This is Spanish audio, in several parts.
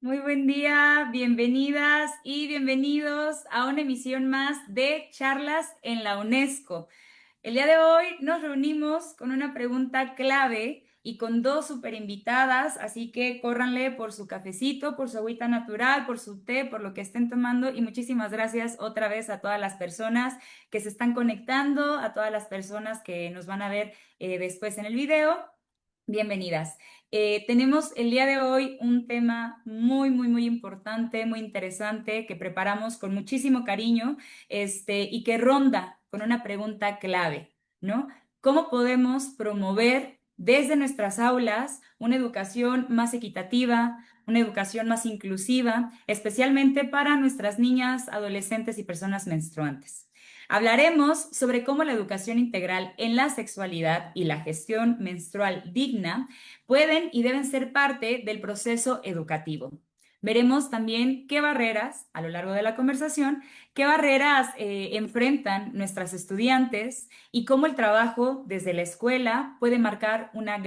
Muy buen día, bienvenidas y bienvenidos a una emisión más de Charlas en la UNESCO. El día de hoy nos reunimos con una pregunta clave y con dos super invitadas, así que córranle por su cafecito, por su agüita natural, por su té, por lo que estén tomando y muchísimas gracias otra vez a todas las personas que se están conectando, a todas las personas que nos van a ver después en el video. Bienvenidas. Tenemos el día de hoy un tema muy importante, muy interesante que preparamos con muchísimo cariño, y que ronda con una pregunta clave, ¿no? ¿Cómo podemos promover desde nuestras aulas una educación más equitativa, una educación más inclusiva, especialmente para nuestras niñas, adolescentes y personas menstruantes? Hablaremos sobre cómo la educación integral en la sexualidad y la gestión menstrual digna pueden y deben ser parte del proceso educativo. Veremos también qué barreras, a lo largo de la conversación, qué barreras enfrentan nuestras estudiantes y cómo el trabajo desde la escuela puede marcar una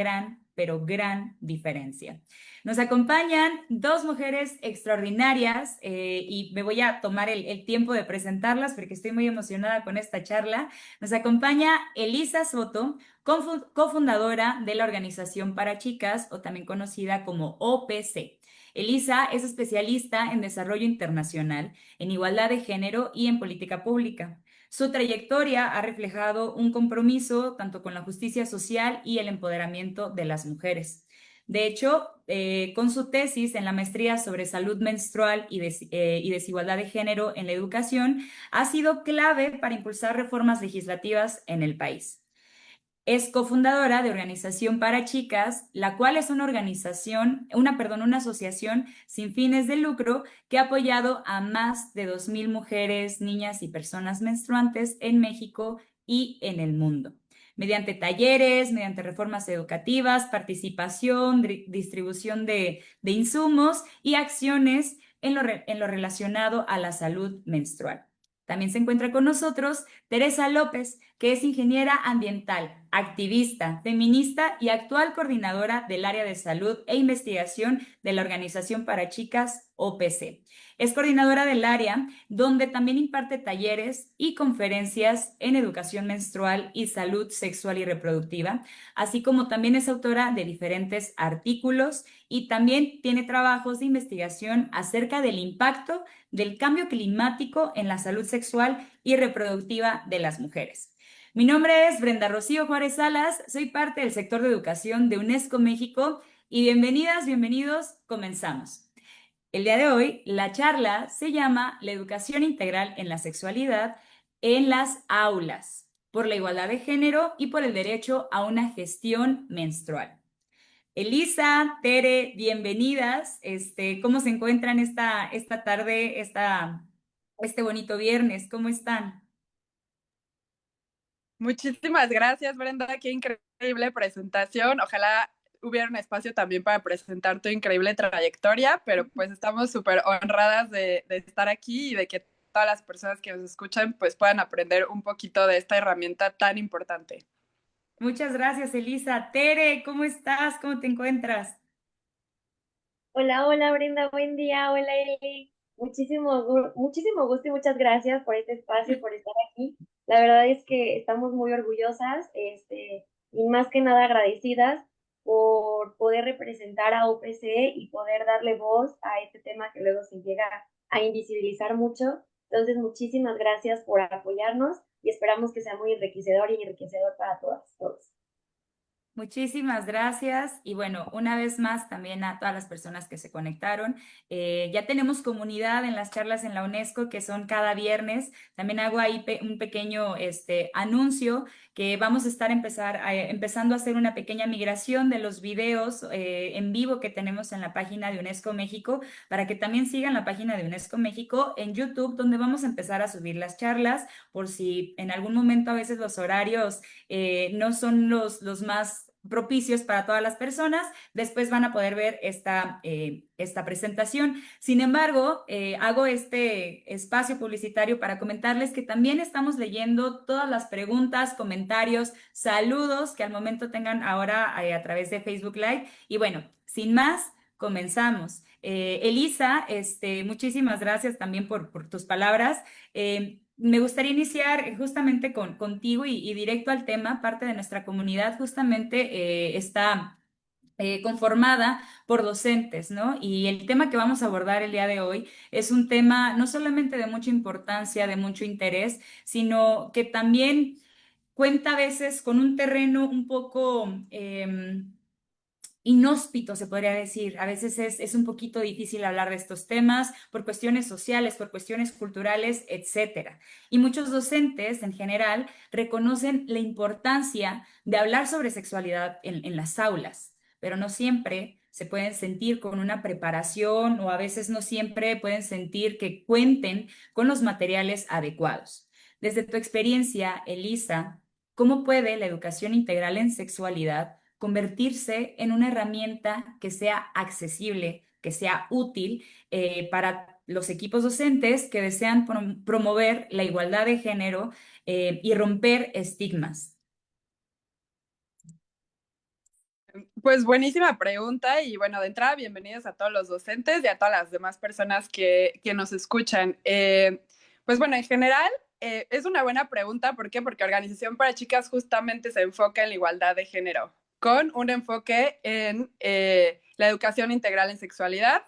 pero gran diferencia. Nos acompañan dos mujeres extraordinarias y me voy a tomar el tiempo de presentarlas porque estoy muy emocionada con esta charla. Nos acompaña Elisa Soto, cofundadora de la Organización para Chicas, o también conocida como OPC. Elisa es especialista en desarrollo internacional, en igualdad de género y en política pública. Su trayectoria ha reflejado un compromiso tanto con la justicia social y el empoderamiento de las mujeres. De hecho, con su tesis en la maestría sobre salud menstrual y desigualdad de género en la educación, ha sido clave para impulsar reformas legislativas en el país. Es cofundadora de Organización para Chicas, la cual es una asociación sin fines de lucro que ha apoyado a más de 2,000 mujeres, niñas y personas menstruantes en México y en el mundo, mediante talleres, mediante reformas educativas, participación, distribución de insumos y acciones en lo relacionado a la salud menstrual. También se encuentra con nosotros Teresa López, que es ingeniera ambiental, activista, feminista y actual coordinadora del área de salud e investigación de la Organización para Chicas OPC. Es coordinadora del área donde también imparte talleres y conferencias en educación menstrual y salud sexual y reproductiva, así como también es autora de diferentes artículos y también tiene trabajos de investigación acerca del impacto del cambio climático en la salud sexual y reproductiva de las mujeres. Mi nombre es Brenda Rocío Juárez Salas, soy parte del sector de educación de UNESCO México y bienvenidas, bienvenidos, comenzamos. El día de hoy, la charla se llama La educación integral en la sexualidad en las aulas, por la igualdad de género y por el derecho a una gestión menstrual. Elisa, Tere, bienvenidas. ¿Cómo se encuentran esta tarde, este bonito viernes? ¿Cómo están? Muchísimas gracias, Brenda. Qué increíble presentación. Ojalá hubiera un espacio también para presentar tu increíble trayectoria, pero pues estamos súper honradas de estar aquí y de que todas las personas que nos escuchan pues puedan aprender un poquito de esta herramienta tan importante. Muchas gracias, Elisa. Tere, ¿cómo estás? ¿Cómo te encuentras? Hola, hola Brenda, buen día, hola Eli. Muchísimo gusto y muchas gracias por este espacio y por estar aquí. La verdad es que estamos muy orgullosas, y más que nada agradecidas por poder representar a OPC y poder darle voz a este tema que luego se llega a invisibilizar mucho. Entonces, muchísimas gracias por apoyarnos y esperamos que sea muy enriquecedor y enriquecedor para todas, todos. Muchísimas gracias y bueno, una vez más también a todas las personas que se conectaron. Ya tenemos comunidad en las charlas en la UNESCO que son cada viernes. También hago ahí un pequeño anuncio que vamos a estar empezando a hacer una pequeña migración de los videos en vivo que tenemos en la página de UNESCO México para que también sigan la página de UNESCO México en YouTube, donde vamos a empezar a subir las charlas por si en algún momento a veces los horarios no son los más propicios para todas las personas, después van a poder ver esta presentación. Sin embargo, hago este espacio publicitario para comentarles que también estamos leyendo todas las preguntas, comentarios, saludos que al momento tengan ahora a través de Facebook Live. Y bueno, sin más, comenzamos. Elisa, muchísimas gracias también por tus palabras. Me gustaría iniciar justamente contigo y directo al tema. Parte de nuestra comunidad justamente está conformada por docentes, ¿no? Y el tema que vamos a abordar el día de hoy es un tema no solamente de mucha importancia, de mucho interés, sino que también cuenta a veces con un terreno un poco inhóspito, se podría decir. A veces es un poquito difícil hablar de estos temas por cuestiones sociales, por cuestiones culturales, etcétera. Y muchos docentes en general reconocen la importancia de hablar sobre sexualidad en las aulas, pero no siempre se pueden sentir con una preparación o a veces no siempre pueden sentir que cuenten con los materiales adecuados. Desde tu experiencia, Elisa, ¿cómo puede la educación integral en sexualidad convertirse en una herramienta que sea accesible, que sea útil para los equipos docentes que desean promover la igualdad de género y romper estigmas? Pues buenísima pregunta y bueno, de entrada, bienvenidos a todos los docentes y a todas las demás personas que nos escuchan. Pues bueno, en general es una buena pregunta. ¿Por qué? Porque Organización para Chicas justamente se enfoca en la igualdad de género, con un enfoque en la educación integral en sexualidad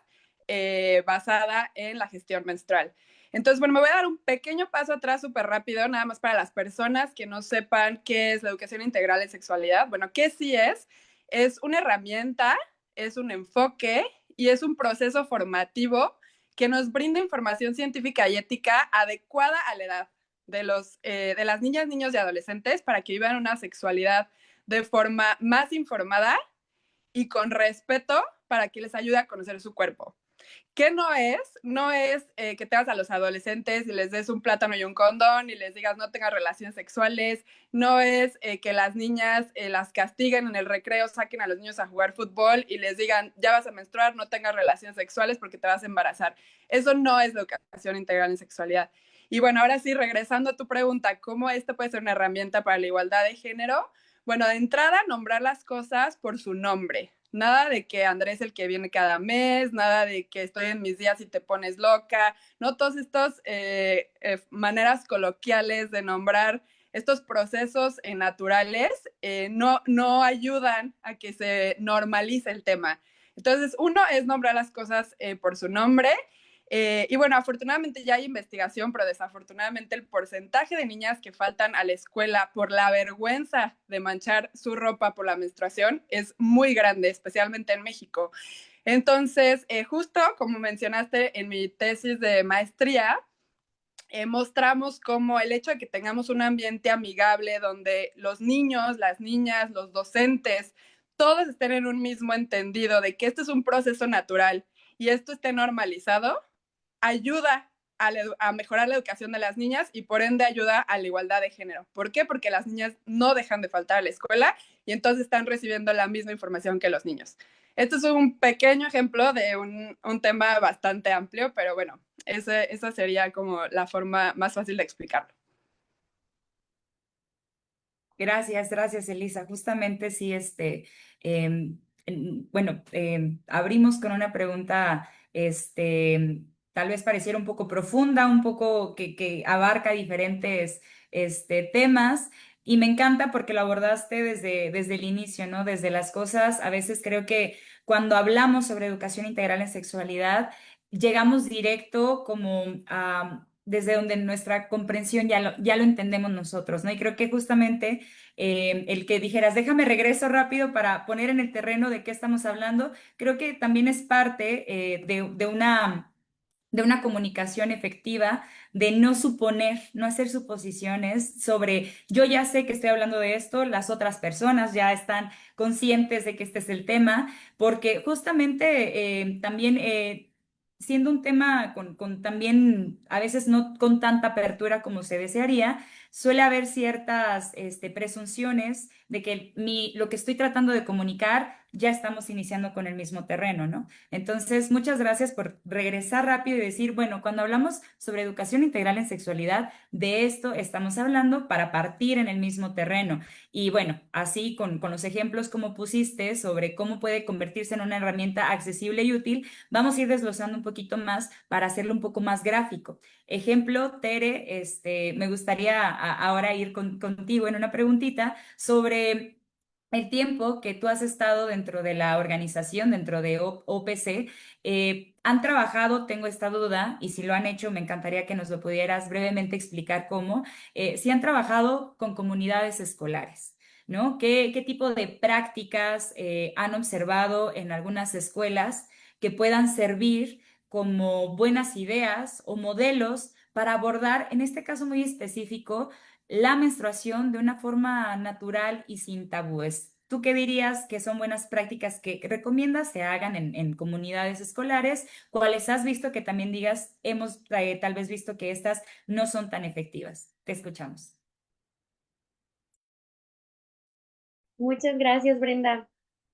basada en la gestión menstrual. Entonces, bueno, me voy a dar un pequeño paso atrás súper rápido, nada más para las personas que no sepan qué es la educación integral en sexualidad. Bueno, ¿qué sí es una herramienta, es un enfoque y es un proceso formativo que nos brinda información científica y ética adecuada a la edad de las niñas, niños y adolescentes para que vivan una sexualidad de forma más informada y con respeto para que les ayude a conocer su cuerpo. ¿Qué no es? No es que te vas a los adolescentes y les des un plátano y un condón y les digas no tengas relaciones sexuales. No es que las niñas las castiguen en el recreo, saquen a los niños a jugar fútbol y les digan ya vas a menstruar, no tengas relaciones sexuales porque te vas a embarazar. Eso no es la educación integral en sexualidad. Y bueno, ahora sí, regresando a tu pregunta, ¿cómo esta puede ser una herramienta para la igualdad de género? Bueno, de entrada, nombrar las cosas por su nombre. Nada de que Andrés el que viene cada mes, nada de que estoy en mis días y te pones loca, ¿no? Todos estos maneras coloquiales de nombrar estos procesos naturales no ayudan a que se normalice el tema. Entonces, uno es nombrar las cosas por su nombre. Y bueno, afortunadamente ya hay investigación, pero desafortunadamente el porcentaje de niñas que faltan a la escuela por la vergüenza de manchar su ropa por la menstruación es muy grande, especialmente en México. Entonces, justo como mencionaste en mi tesis de maestría, mostramos cómo el hecho de que tengamos un ambiente amigable donde los niños, las niñas, los docentes, todos estén en un mismo entendido de que esto es un proceso natural y esto esté normalizado, ayuda a mejorar la educación de las niñas y por ende ayuda a la igualdad de género. ¿Por qué? Porque las niñas no dejan de faltar a la escuela y entonces están recibiendo la misma información que los niños. Esto es un pequeño ejemplo de un tema bastante amplio, pero bueno, esa sería como la forma más fácil de explicarlo. Gracias, gracias, Elisa. Justamente sí, bueno, abrimos con una pregunta, tal vez pareciera un poco profunda, un poco que abarca diferentes, temas. Y me encanta porque lo abordaste desde el inicio, ¿no? Desde las cosas, a veces creo que cuando hablamos sobre educación integral en sexualidad, llegamos directo como a desde donde nuestra comprensión ya lo entendemos nosotros, ¿no? Y creo que justamente el que dijeras, déjame regreso rápido para poner en el terreno de qué estamos hablando, creo que también es parte de una comunicación efectiva, de no suponer, no hacer suposiciones sobre, yo ya sé que estoy hablando de esto, las otras personas ya están conscientes de que este es el tema, porque justamente también siendo un tema con también, a veces no con tanta apertura como se desearía, suele haber ciertas presunciones de que lo que estoy tratando de comunicar ya estamos iniciando con el mismo terreno, ¿no? Entonces, muchas gracias por regresar rápido y decir, bueno, cuando hablamos sobre educación integral en sexualidad, de esto estamos hablando para partir en el mismo terreno. Y bueno, así con los ejemplos como pusiste sobre cómo puede convertirse en una herramienta accesible y útil, vamos a ir desglosando un poquito más para hacerlo un poco más gráfico. Ejemplo, Tere, me gustaría ahora ir contigo en una preguntita sobre el tiempo que tú has estado dentro de la organización, dentro de OPC. ¿Han trabajado? Tengo esta duda, y si lo han hecho, me encantaría que nos lo pudieras brevemente explicar cómo. Si han trabajado con comunidades escolares, ¿no? ¿Qué tipo de prácticas han observado en algunas escuelas que puedan servir como buenas ideas o modelos para abordar, en este caso muy específico, la menstruación de una forma natural y sin tabúes? ¿Tú qué dirías que son buenas prácticas que recomiendas se hagan en comunidades escolares? ¿Cuáles has visto que también digas, hemos tal vez visto que estas no son tan efectivas? Te escuchamos. Muchas gracias, Brenda.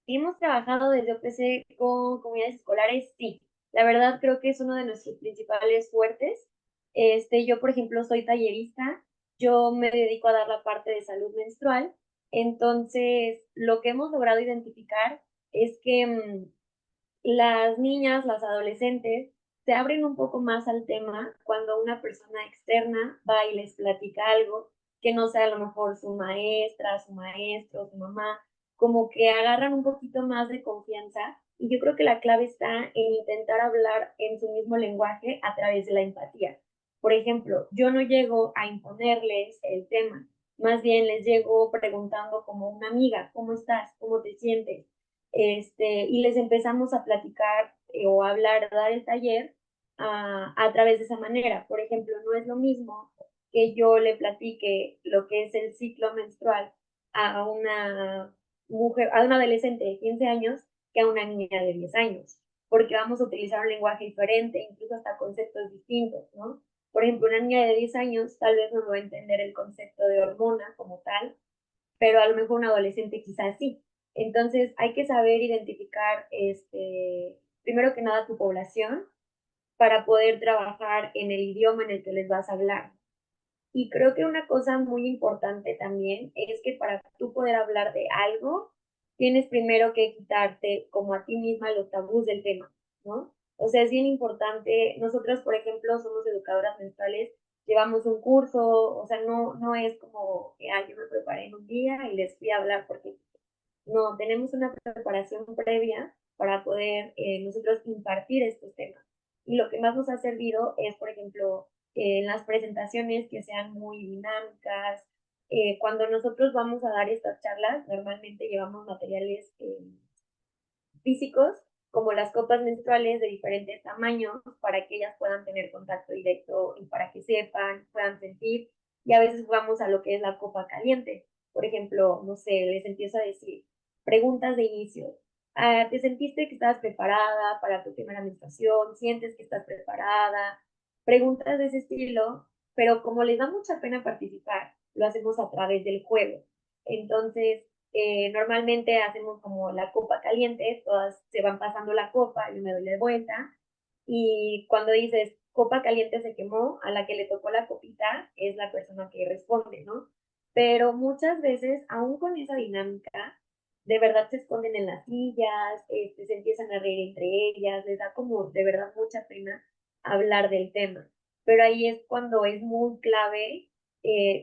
Hemos trabajado desde OPC con comunidades escolares, sí. La verdad creo que es uno de nuestros principales fuertes. Yo, por ejemplo, soy tallerista. Yo me dedico a dar la parte de salud menstrual. Entonces, lo que hemos logrado identificar es que las niñas, las adolescentes, se abren un poco más al tema cuando una persona externa va y les platica algo que no sea a lo mejor su maestra, su maestro, su mamá, como que agarran un poquito más de confianza. Y yo creo que la clave está en intentar hablar en su mismo lenguaje a través de la empatía. Por ejemplo, yo no llego a imponerles el tema, más bien les llego preguntando como una amiga, ¿cómo estás? ¿Cómo te sientes? Y les empezamos a platicar o a hablar, a dar el taller a través de esa manera. Por ejemplo, no es lo mismo que yo le platique lo que es el ciclo menstrual a una mujer, a una adolescente de 15 años que a una niña de 10 años, porque vamos a utilizar un lenguaje diferente, incluso hasta conceptos distintos, ¿no? Por ejemplo, una niña de 10 años tal vez no va a entender el concepto de hormona como tal, pero a lo mejor un adolescente quizás sí. Entonces hay que saber identificar, primero que nada, tu población para poder trabajar en el idioma en el que les vas a hablar. Y creo que una cosa muy importante también es que para tú poder hablar de algo, tienes primero que quitarte como a ti misma los tabús del tema, ¿no? O sea, es bien importante, nosotros, por ejemplo, somos educadoras menstruales, llevamos un curso, o sea, no es como que yo me preparé en un día y les fui a hablar porque no, tenemos una preparación previa para poder nosotros impartir estos temas. Y lo que más nos ha servido es, por ejemplo, en las presentaciones que sean muy dinámicas. Cuando nosotros vamos a dar estas charlas, normalmente llevamos materiales físicos, como las copas menstruales de diferentes tamaños, para que ellas puedan tener contacto directo y para que sepan, puedan sentir. Y a veces vamos a lo que es la copa caliente. Por ejemplo, no sé, les empiezo a decir preguntas de inicio. ¿Te sentiste que estabas preparada para tu primera menstruación? ¿Sientes que estás preparada? Preguntas de ese estilo, pero como les da mucha pena participar, lo hacemos a través del juego. Entonces, normalmente hacemos como la copa caliente, todas se van pasando la copa, yo me doy la vuelta y cuando dices copa caliente se quemó, a la que le tocó la copita es la persona que responde, ¿no? Pero muchas veces, aún con esa dinámica, de verdad se esconden en las sillas, se empiezan a reír entre ellas, les da como de verdad mucha pena hablar del tema. Pero ahí es cuando es muy clave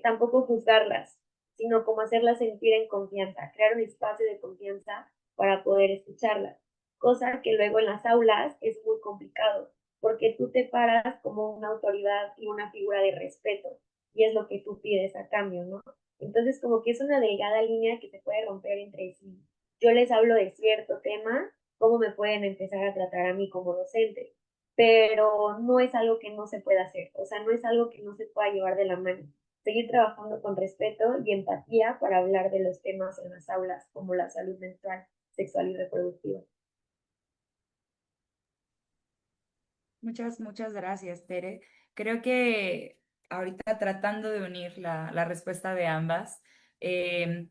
tampoco juzgarlas, sino como hacerlas sentir en confianza, crear un espacio de confianza para poder escucharlas, cosa que luego en las aulas es muy complicado, porque tú te paras como una autoridad y una figura de respeto, y es lo que tú pides a cambio, ¿no? Entonces, como que es una delgada línea que se puede romper entre si yo les hablo de cierto tema, cómo me pueden empezar a tratar a mí como docente, pero no es algo que no se pueda hacer, o sea, no es algo que no se pueda llevar de la mano. Seguir trabajando con respeto y empatía para hablar de los temas en las aulas, como la salud menstrual, sexual y reproductiva. Muchas gracias, Tere. Creo que ahorita tratando de unir la respuesta de ambas, eh,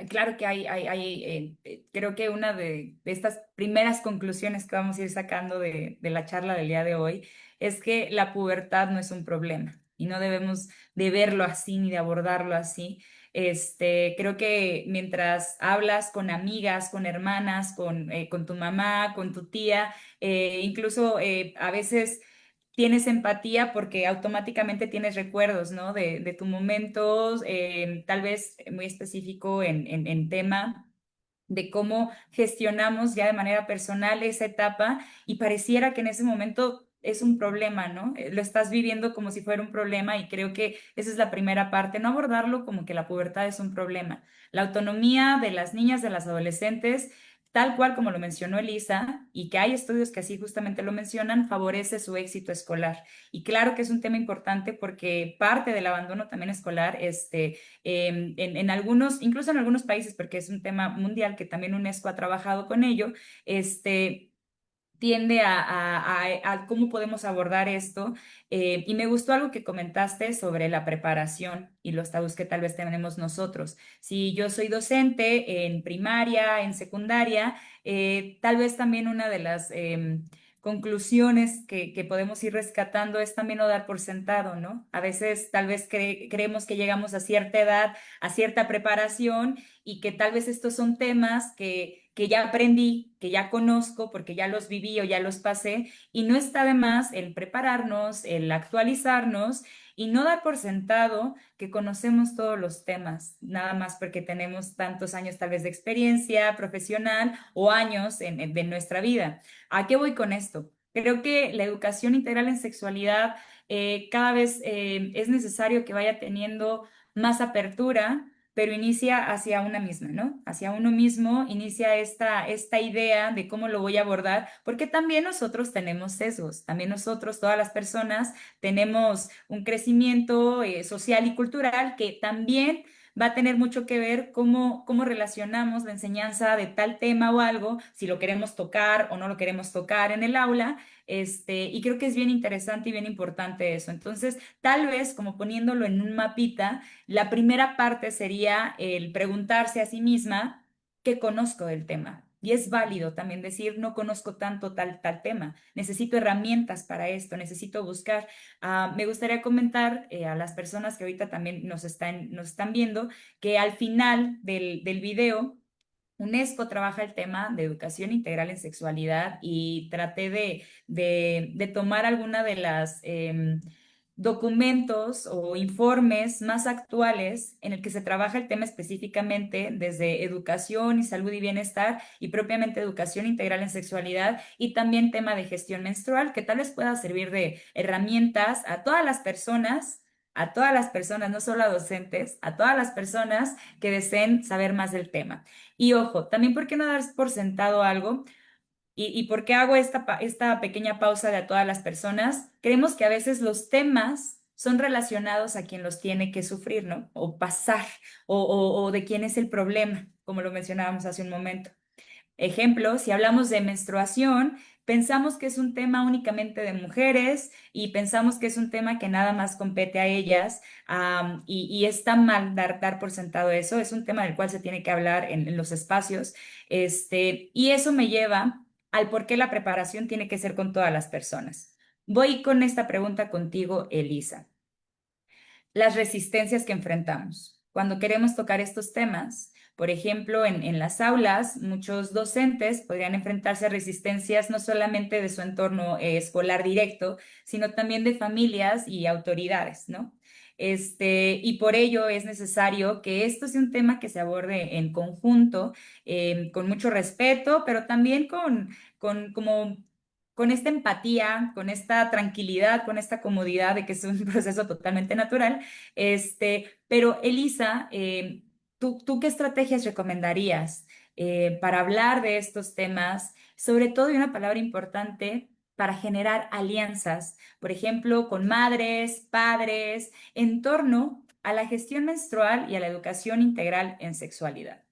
Claro que creo que una de estas primeras conclusiones que vamos a ir sacando de la charla del día de hoy es que la pubertad no es un problema y no debemos de verlo así ni de abordarlo así. Creo que mientras hablas con amigas, con hermanas, con tu mamá, con tu tía, incluso a veces tienes empatía porque automáticamente tienes recuerdos, ¿no? De tu momento, tal vez muy específico en tema de cómo gestionamos ya de manera personal esa etapa y pareciera que en ese momento es un problema, ¿no? Lo estás viviendo como si fuera un problema y creo que esa es la primera parte, no abordarlo como que la pubertad es un problema. La autonomía de las niñas, de las adolescentes, tal cual como lo mencionó Elisa, y que hay estudios que así justamente lo mencionan, favorece su éxito escolar. Y claro que es un tema importante porque parte del abandono también escolar, en algunos, incluso en algunos países, porque es un tema mundial que también UNESCO ha trabajado con ello, tiende a cómo podemos abordar esto. Y me gustó algo que comentaste sobre la preparación y los tabús que tal vez tenemos nosotros. Si yo soy docente en primaria, en secundaria, tal vez también una de las conclusiones que podemos ir rescatando es también no dar por sentado, ¿no? A veces tal vez creemos que llegamos a cierta edad, a cierta preparación y que tal vez estos son temas que ya aprendí, que ya conozco porque ya los viví o ya los pasé y no está de más el prepararnos, el actualizarnos y no dar por sentado que conocemos todos los temas, nada más porque tenemos tantos años tal vez de experiencia profesional o años de nuestra vida. ¿A qué voy con esto? Creo que la educación integral en sexualidad cada vez es necesario que vaya teniendo más apertura, pero inicia hacia una misma, ¿no? Hacia uno mismo, inicia esta idea de cómo lo voy a abordar, porque también nosotros tenemos sesgos, también nosotros, todas las personas, tenemos un crecimiento social y cultural que también va a tener mucho que ver cómo relacionamos la enseñanza de tal tema o algo, si lo queremos tocar o no lo queremos tocar en el aula, y creo que es bien interesante y bien importante eso. Entonces, tal vez como poniéndolo en un mapita, la primera parte sería el preguntarse a sí misma qué conozco del tema. Y es válido también decir, no conozco tanto tal tema, necesito herramientas para esto, necesito buscar. Me gustaría comentar a las personas que ahorita también nos están viendo que al final del video UNESCO trabaja el tema de educación integral en sexualidad y traté de tomar alguna de las documentos o informes más actuales en el que se trabaja el tema específicamente desde educación y salud y bienestar y propiamente educación integral en sexualidad y también tema de gestión menstrual que tal vez pueda servir de herramientas a todas las personas, no solo a docentes, a todas las personas que deseen saber más del tema. Y ojo, también por qué no dar por sentado algo y por qué hago esta pequeña pausa de a todas las personas. Creemos que a veces los temas son relacionados a quien los tiene que sufrir, ¿no? O pasar, o de quién es el problema, como lo mencionábamos hace un momento. Ejemplo, si hablamos de menstruación, pensamos que es un tema únicamente de mujeres y pensamos que es un tema que nada más compete a ellas, y está mal dar por sentado eso. Es un tema del cual se tiene que hablar en los espacios. Y eso me lleva al por qué la preparación tiene que ser con todas las personas. Voy con esta pregunta contigo, Elisa. Las resistencias que enfrentamos. Cuando queremos tocar estos temas, por ejemplo, en las aulas, muchos docentes podrían enfrentarse a resistencias no solamente de su entorno escolar directo, sino también de familias y autoridades, ¿no? Y por ello es necesario que esto sea un tema que se aborde en conjunto, con mucho respeto, pero también como con esta empatía, con esta tranquilidad, con esta comodidad de que es un proceso totalmente natural. Pero Elisa, ¿tú qué estrategias recomendarías para hablar de estos temas? Sobre todo, y una palabra importante, para generar alianzas, por ejemplo, con madres, padres, en torno a la gestión menstrual y a la educación integral en sexualidad.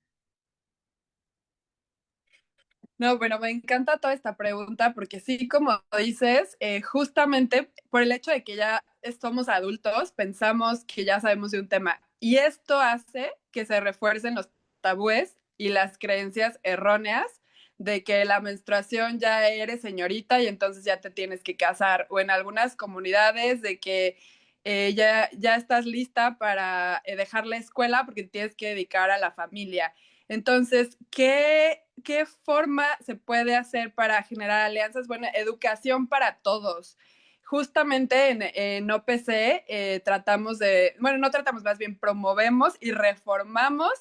No, bueno, me encanta toda esta pregunta porque sí, como dices, justamente por el hecho de que ya somos adultos, pensamos que ya sabemos de un tema y esto hace que se refuercen los tabúes y las creencias erróneas de que la menstruación ya eres señorita y entonces ya te tienes que casar, o en algunas comunidades de que ya estás lista para dejar la escuela porque te tienes que dedicar a la familia. Entonces, ¿qué forma se puede hacer para generar alianzas? Bueno, educación para todos. Justamente en OPC tratamos bueno, no tratamos, más bien promovemos y reformamos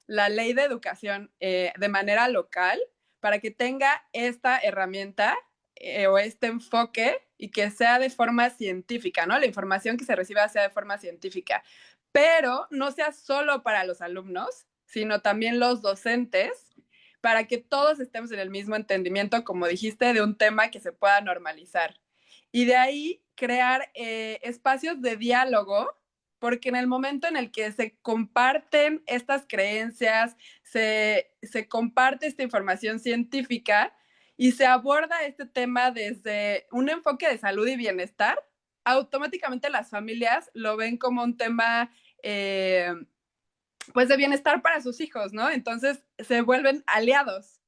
la ley de educación de manera local para que tenga esta herramienta o este enfoque y que sea de forma científica, ¿no? La información que se reciba sea de forma científica, pero no sea solo para los alumnos, sino también los docentes, para que todos estemos en el mismo entendimiento, como dijiste, de un tema que se pueda normalizar. Y de ahí crear espacios de diálogo, porque en el momento en el que se comparten estas creencias, se comparte esta información científica y se aborda este tema desde un enfoque de salud y bienestar, automáticamente las familias lo ven como un tema pues de bienestar para sus hijos, ¿no? Entonces se vuelven aliados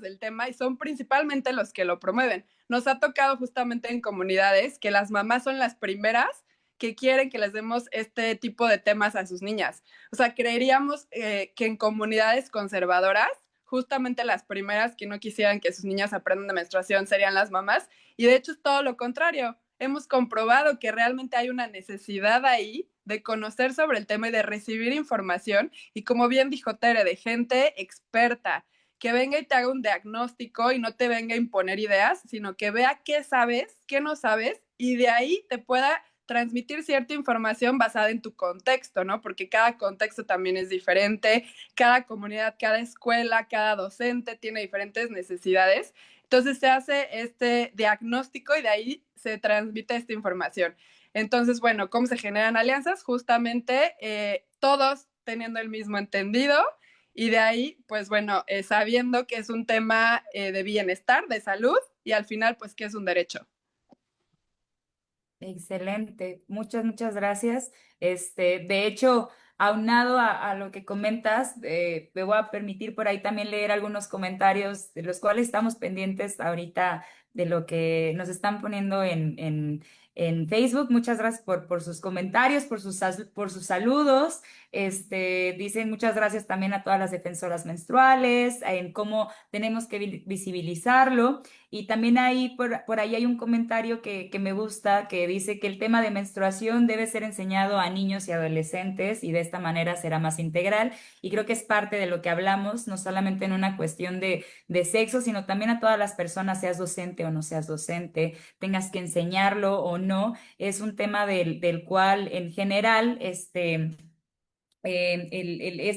del tema y son principalmente los que lo promueven. Nos ha tocado justamente en comunidades que las mamás son las primeras que quieren que les demos este tipo de temas a sus niñas. O sea, creeríamos que en comunidades conservadoras, justamente las primeras que no quisieran que sus niñas aprendan de menstruación serían las mamás, y de hecho es todo lo contrario. Hemos comprobado que realmente hay una necesidad ahí de conocer sobre el tema y de recibir información, y como bien dijo Tere, de gente experta, que venga y te haga un diagnóstico y no te venga a imponer ideas, sino que vea qué sabes, qué no sabes, y de ahí te pueda transmitir cierta información basada en tu contexto, ¿no? Porque cada contexto también es diferente, cada comunidad, cada escuela, cada docente tiene diferentes necesidades. Entonces se hace este diagnóstico y de ahí se transmite esta información. Entonces, bueno, ¿cómo se generan alianzas? Justamente todos teniendo el mismo entendido, y de ahí, pues bueno, sabiendo que es un tema de bienestar, de salud, y al final, pues que es un derecho. Excelente, muchas gracias. De hecho, aunado a lo que comentas, me voy a permitir por ahí también leer algunos comentarios de los cuales estamos pendientes ahorita de lo que nos están poniendo en Facebook. Muchas gracias por sus comentarios, por sus saludos. Dicen muchas gracias también a todas las defensoras menstruales, en cómo tenemos que visibilizarlo. Y también por ahí hay un comentario que me gusta, que dice que el tema de menstruación debe ser enseñado a niños y adolescentes y de esta manera será más integral. Y creo que es parte de lo que hablamos, no solamente en una cuestión de sexo, sino también a todas las personas, seas docente o no seas docente, tengas que enseñarlo o no. Es un tema del cual en general, es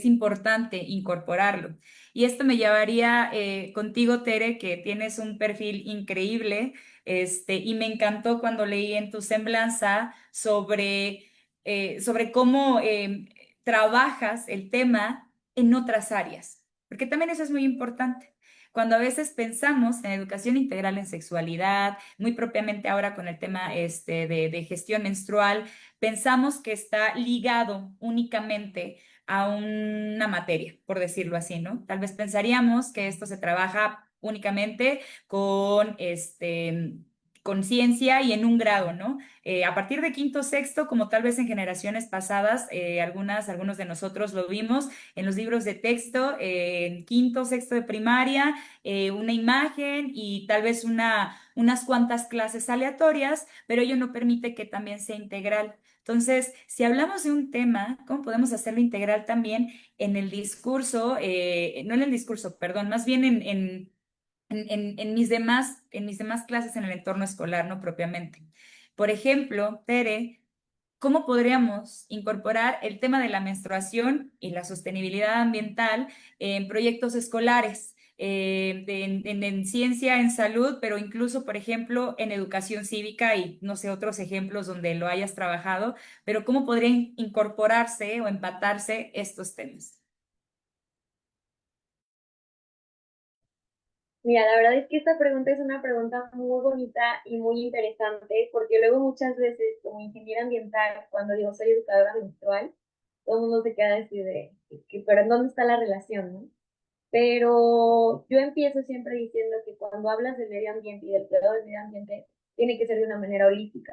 importante incorporarlo. Y esto me llevaría contigo, Tere, que tienes un perfil increíble, y me encantó cuando leí en tu semblanza sobre cómo trabajas el tema en otras áreas, porque también eso es muy importante. Cuando a veces pensamos en educación integral en sexualidad, muy propiamente ahora con el tema de gestión menstrual, pensamos que está ligado únicamente a una materia, por decirlo así, ¿no? Tal vez pensaríamos que esto se trabaja únicamente con con ciencia y en un grado, ¿no? A partir de quinto, sexto, como tal vez en generaciones pasadas, algunos de nosotros lo vimos en los libros de texto, en quinto, sexto de primaria, una imagen y tal vez unas cuantas clases aleatorias, pero ello no permite que también sea integral. Entonces, si hablamos de un tema, ¿cómo podemos hacerlo integral también en el discurso, no en el discurso, perdón, más bien en mis demás clases en el entorno escolar, no propiamente? Por ejemplo, Tere, ¿cómo podríamos incorporar el tema de la menstruación y la sostenibilidad ambiental en proyectos escolares, en ciencia, en salud, pero incluso, por ejemplo, en educación cívica y no sé, otros ejemplos donde lo hayas trabajado, pero cómo podrían incorporarse o empatarse estos temas? Mira, la verdad es que esta pregunta es una pregunta muy bonita y muy interesante, porque luego muchas veces como ingeniera ambiental, cuando digo soy educadora menstrual, todo el mundo se queda así de, pero ¿en dónde está la relación, no? Pero yo empiezo siempre diciendo que cuando hablas del medio ambiente y del cuidado del medio ambiente, tiene que ser de una manera holística,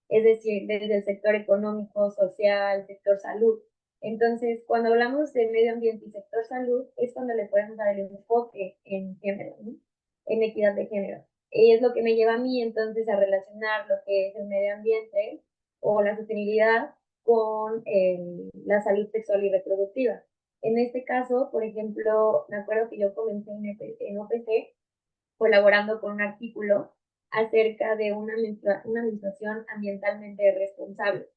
es decir, desde el sector económico, social, sector salud. Entonces, cuando hablamos de medio ambiente y sector salud, es cuando le podemos dar el enfoque en género, ¿no? En equidad de género. Y es lo que me lleva a mí entonces a relacionar lo que es el medio ambiente o la sostenibilidad con la salud sexual y reproductiva. En este caso, por ejemplo, me acuerdo que yo comencé en OPC colaborando con un artículo acerca de una menstruación ambientalmente responsable,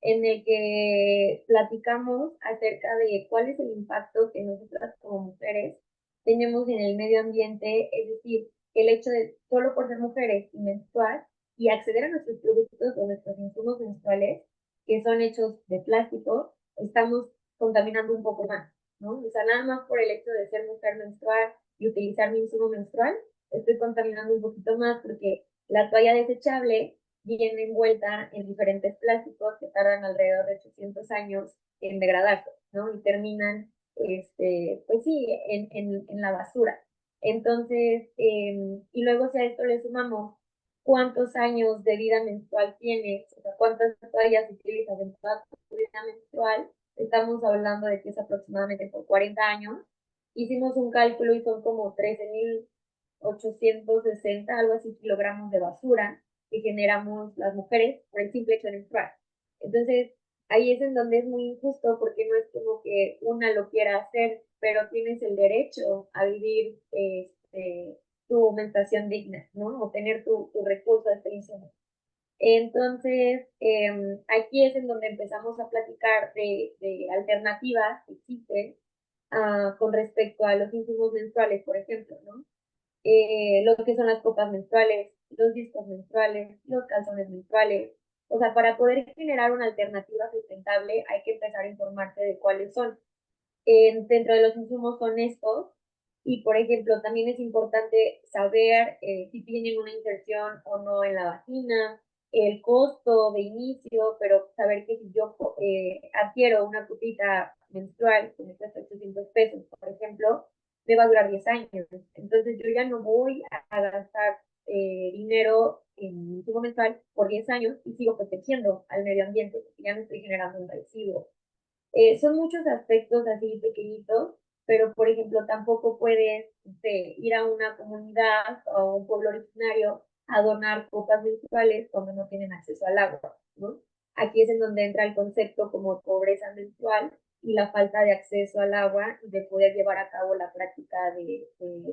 en el que platicamos acerca de cuál es el impacto que nosotras como mujeres tenemos en el medio ambiente, es decir, el hecho de solo por ser mujeres y menstruar y acceder a nuestros productos o nuestros insumos menstruales, que son hechos de plástico, estamos contaminando un poco más, ¿no? O sea, nada más por el hecho de ser mujer menstrual y utilizar mi insumo menstrual, estoy contaminando un poquito más porque la toalla desechable viene envuelta en diferentes plásticos que tardan alrededor de 800 años en degradarse, ¿no? Y terminan, pues sí, en la basura. Entonces, y luego si a esto le sumamos cuántos años de vida menstrual tienes, o sea, cuántas toallas utilizas en toda tu vida menstrual, estamos hablando de que es aproximadamente por 40 años. Hicimos un cálculo y son como 13.860, algo así, kilogramos de basura que generamos las mujeres por el simple hecho de menstruar. Entonces, ahí es en donde es muy injusto porque no es como que una lo quiera hacer, pero tienes el derecho a vivir tu menstruación digna, ¿no? O tener tu recurso de experiencia. Entonces, aquí es en donde empezamos a platicar de alternativas que existen con respecto a los insumos menstruales, por ejemplo, ¿no? Lo que son las copas menstruales, los discos menstruales, los calzones menstruales. O sea, para poder generar una alternativa sustentable hay que empezar a informarse de cuáles son. Dentro de los insumos son estos. Y, por ejemplo, también es importante saber si tienen una inserción o no en la vagina, el costo de inicio, pero saber que si yo adquiero una cupita menstrual que me cuesta 800 pesos, por ejemplo, me va a durar 10 años. Entonces yo ya no voy a gastar dinero en insumo menstrual por 10 años y sigo protegiendo al medio ambiente porque ya no estoy generando un residuo. Son muchos aspectos así pequeñitos, pero por ejemplo tampoco puedes ir a una comunidad o un pueblo originario a donar copas menstruales cuando no tienen acceso al agua, ¿no? Aquí es en donde entra el concepto como pobreza menstrual y la falta de acceso al agua y de poder llevar a cabo la práctica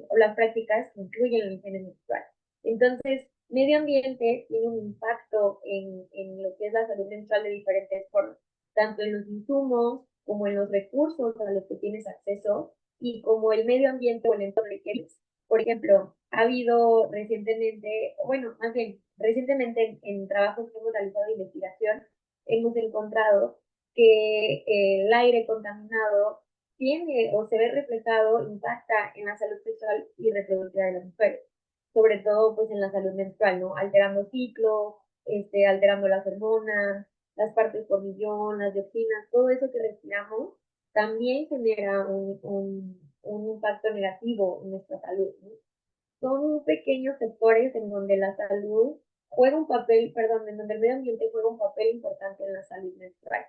o las prácticas que incluyen la higiene menstrual. Entonces, medio ambiente tiene un impacto en lo que es la salud menstrual de diferentes formas, tanto en los insumos como en los recursos a los que tienes acceso y como el medio ambiente o el entorno que tienes. Por ejemplo, ha habido recientemente, bueno, más bien, recientemente en trabajos que hemos realizado de investigación, hemos encontrado que el aire contaminado tiene o se ve reflejado, impacta en la salud sexual y reproductiva de las mujeres, sobre todo pues en la salud menstrual, ¿no? Alterando ciclos, alterando las hormonas, las partes por millón, las dioxinas, todo eso que respiramos también genera un impacto negativo en nuestra salud, ¿no? Son pequeños sectores en donde la salud juega un papel, perdón, en donde el medio ambiente juega un papel importante en la salud menstrual.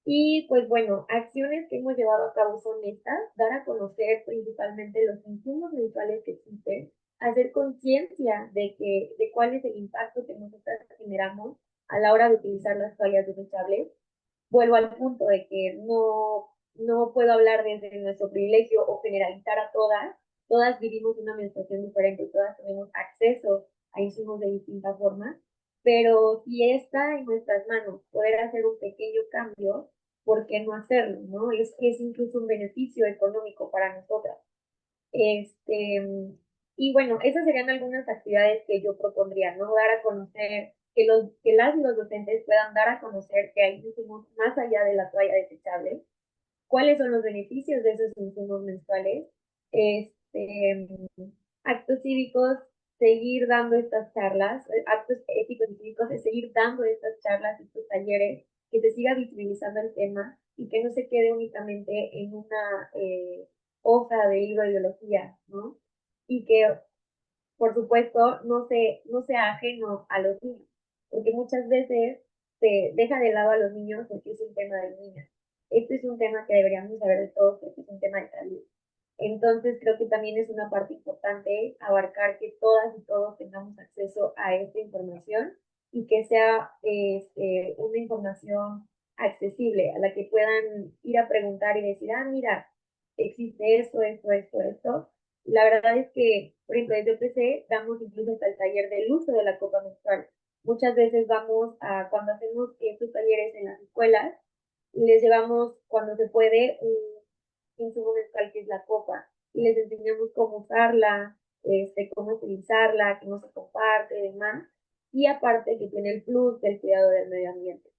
Y pues bueno, acciones que hemos llevado a cabo son estas: dar a conocer principalmente los insumos menstruales que existen, hacer conciencia de cuál es el impacto que nosotros generamos a la hora de utilizar las toallas desechables. Vuelvo al punto de que no puedo hablar desde nuestro privilegio o generalizar a todas vivimos una menstruación diferente, todas tenemos acceso a insumos de distinta forma, pero si está en nuestras manos poder hacer un pequeño cambio, ¿por qué no hacerlo? ¿No? Es incluso un beneficio económico para nosotras. Este, y bueno, esas serían algunas actividades que yo propondría, ¿no? Dar a conocer, que las y los docentes puedan dar a conocer que hay insumos más allá de la toalla desechable, cuáles son los beneficios de esos insumos menstruales, este, actos cívicos, seguir dando estas charlas, actos éticos y cívicos, es seguir dando estas charlas, estos talleres que se siga visibilizando el tema y que no se quede únicamente en una hoja de libro de biología, ¿no? Y que, por supuesto, no sea ajeno a los niños, porque muchas veces se deja de lado a los niños porque es un tema de niñas. Este es un tema que deberíamos saber de todos porque es un tema de salud. Entonces creo que también es una parte importante abarcar que todas y todos tengamos acceso a esta información y que sea una información accesible a la que puedan ir a preguntar y decir, ah, mira, existe esto. La verdad es que, por ejemplo, desde OPC damos incluso hasta el taller del uso de la copa menstrual. Muchas veces vamos a, cuando hacemos estos talleres en las escuelas, les llevamos cuando se puede un insumo menstrual que es la copa y les enseñamos cómo usarla, cómo utilizarla, que no se comparte y demás. Y aparte que tiene el plus del cuidado del medio ambiente.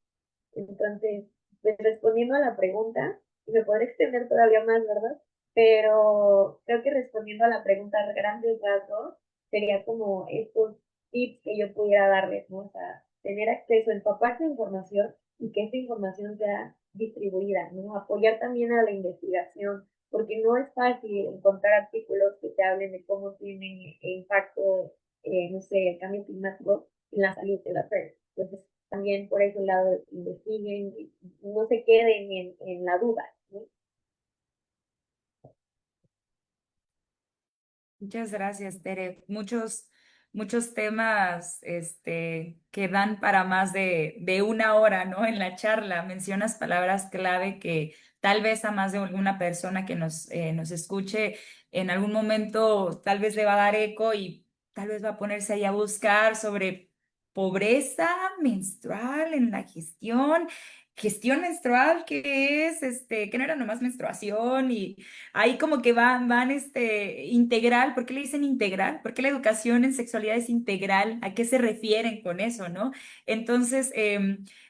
Entonces, pues respondiendo a la pregunta, y me podré extender todavía más, ¿verdad? Pero creo que respondiendo a la pregunta a grandes rasgos, sería como estos tips que yo pudiera darles, ¿no? O sea, tener acceso, empaparse de información y que esta información sea distribuida, ¿no? Apoyar también a la investigación, porque no es fácil encontrar artículos que te hablen de cómo tiene impacto, no sé, el cambio climático en la salud de la mujer. Entonces, también por ese lado investiguen y no se queden en la duda, ¿no? Muchas gracias, Tere. Muchos temas que dan para más de una hora, ¿no? En la charla mencionas palabras clave que tal vez a más de alguna persona que nos escuche en algún momento tal vez le va a dar eco y tal vez va a ponerse ahí a buscar sobre pobreza menstrual en la gestión menstrual, que es, que no era nomás menstruación y ahí como que van integral. ¿Por qué le dicen integral? ¿Por qué la educación en sexualidad es integral? ¿A qué se refieren con eso, no? Entonces,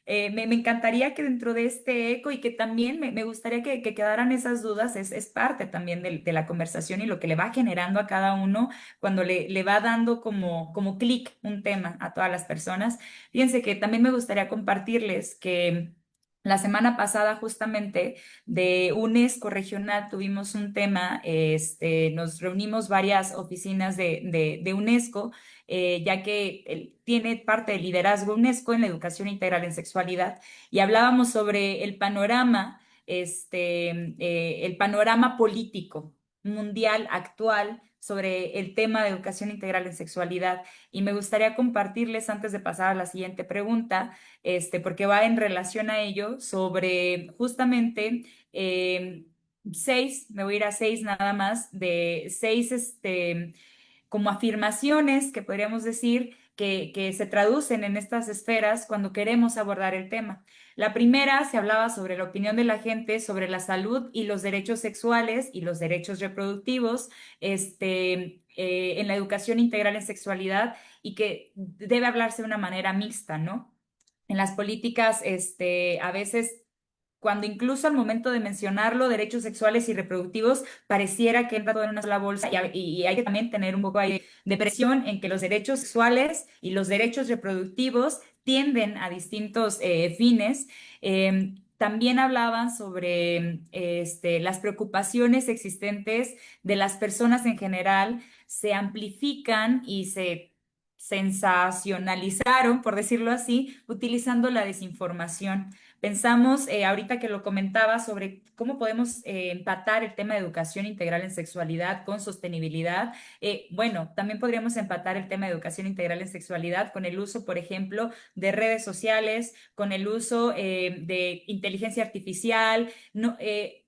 me encantaría que dentro de este eco y que también me gustaría que quedaran esas dudas, es parte también de la conversación y lo que le va generando a cada uno cuando le va dando como clic un tema a todas las personas. Fíjense que también me gustaría compartirles que la semana pasada justamente de UNESCO regional tuvimos un tema, nos reunimos varias oficinas de UNESCO, ya que tiene parte del liderazgo UNESCO en la educación integral en sexualidad, y hablábamos sobre el panorama político mundial actual sobre el tema de educación integral en sexualidad. Y me gustaría compartirles antes de pasar a la siguiente pregunta, porque va en relación a ello, sobre justamente me voy a ir a seis nada más, de seis como afirmaciones que podríamos decir que se traducen en estas esferas cuando queremos abordar el tema. La primera se hablaba sobre la opinión de la gente sobre la salud y los derechos sexuales y los derechos reproductivos en la educación integral en sexualidad, y que debe hablarse de una manera mixta, ¿no? En las políticas, a veces, cuando incluso al momento de mencionarlo, derechos sexuales y reproductivos, pareciera que entra todo en una sola bolsa, y hay que también tener un poco ahí de presión en que los derechos sexuales y los derechos reproductivos tienden a distintos fines. También hablaban sobre las preocupaciones existentes de las personas en general, se amplifican y se sensacionalizaron, por decirlo así, utilizando la desinformación. Pensamos, ahorita que lo comentaba, sobre cómo podemos empatar el tema de educación integral en sexualidad con sostenibilidad. Bueno, también podríamos empatar el tema de educación integral en sexualidad con el uso, por ejemplo, de redes sociales, con el uso de inteligencia artificial. No,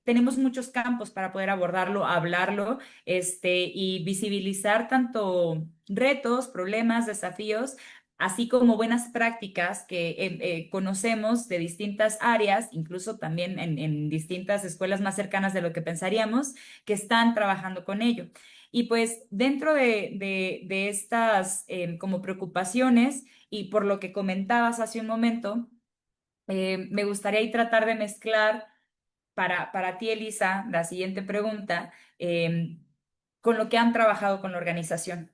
tenemos muchos campos para poder abordarlo, hablarlo, y visibilizar tanto retos, problemas, desafíos, así como buenas prácticas que conocemos de distintas áreas, incluso también en distintas escuelas más cercanas de lo que pensaríamos, que están trabajando con ello. Y pues dentro de estas como preocupaciones, y por lo que comentabas hace un momento, me gustaría ahí tratar de mezclar para ti, Elisa, la siguiente pregunta, con lo que han trabajado con la organización.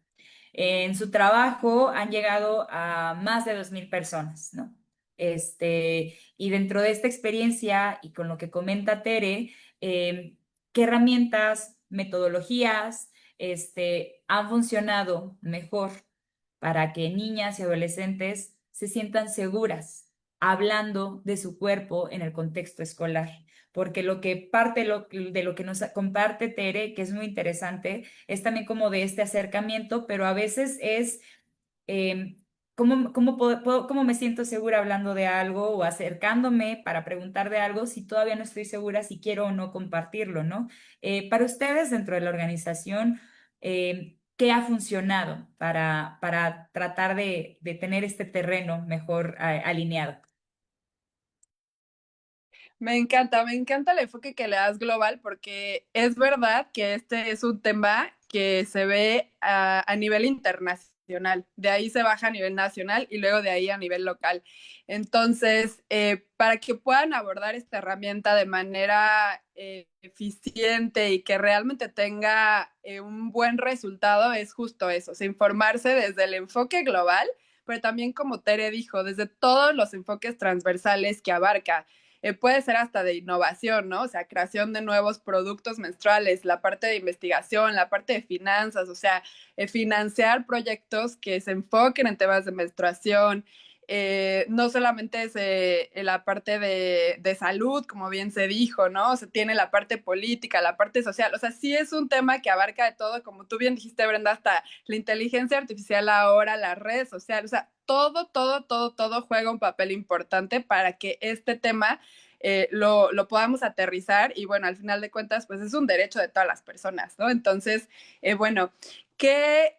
En su trabajo han llegado a más de 2.000 personas, ¿no? Y dentro de esta experiencia y con lo que comenta Tere, ¿qué herramientas, metodologías, han funcionado mejor para que niñas y adolescentes se sientan seguras hablando de su cuerpo en el contexto escolar? Porque de lo que nos comparte Tere, que es muy interesante, es también como de este acercamiento, pero a veces es eh, cómo me siento segura hablando de algo o acercándome para preguntar de algo si todavía no estoy segura si quiero o no compartirlo, ¿no? Para ustedes dentro de la organización, ¿qué ha funcionado para tratar de tener este terreno mejor alineado? Me encanta el enfoque que le das global porque es verdad que este es un tema que se ve a nivel internacional, de ahí se baja a nivel nacional y luego de ahí a nivel local. Entonces, para que puedan abordar esta herramienta de manera eficiente y que realmente tenga un buen resultado, es justo eso, o sea, informarse desde el enfoque global, pero también como Tere dijo, desde todos los enfoques transversales que abarca. Puede ser hasta de innovación, ¿no? O sea, creación de nuevos productos menstruales, la parte de investigación, la parte de finanzas, o sea, financiar proyectos que se enfoquen en temas de menstruación. No solamente es la parte de salud, como bien se dijo, ¿no? O sea, tiene la parte política, la parte social, o sea, sí es un tema que abarca de todo, como tú bien dijiste, Brenda, hasta la inteligencia artificial ahora, las redes sociales, o sea, todo juega un papel importante para que este tema lo podamos aterrizar y bueno, al final de cuentas, pues es un derecho de todas las personas, ¿no? Entonces, bueno, ¿qué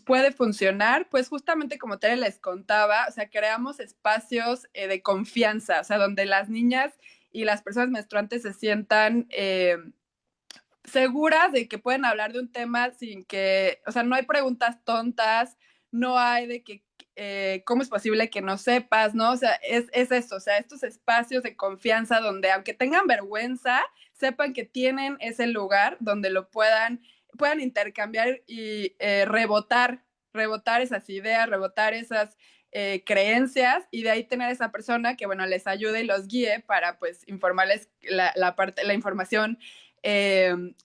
puede funcionar? Pues justamente como Tere les contaba, o sea, creamos espacios de confianza, o sea, donde las niñas y las personas menstruantes se sientan seguras de que pueden hablar de un tema sin que, o sea, no hay preguntas tontas, no hay de que, ¿cómo es posible que no sepas? ¿No? O sea, es eso, o sea, estos espacios de confianza donde aunque tengan vergüenza, sepan que tienen ese lugar donde puedan intercambiar y rebotar esas ideas, rebotar esas creencias y de ahí tener esa persona que, bueno, les ayude y los guíe para, pues, informarles la información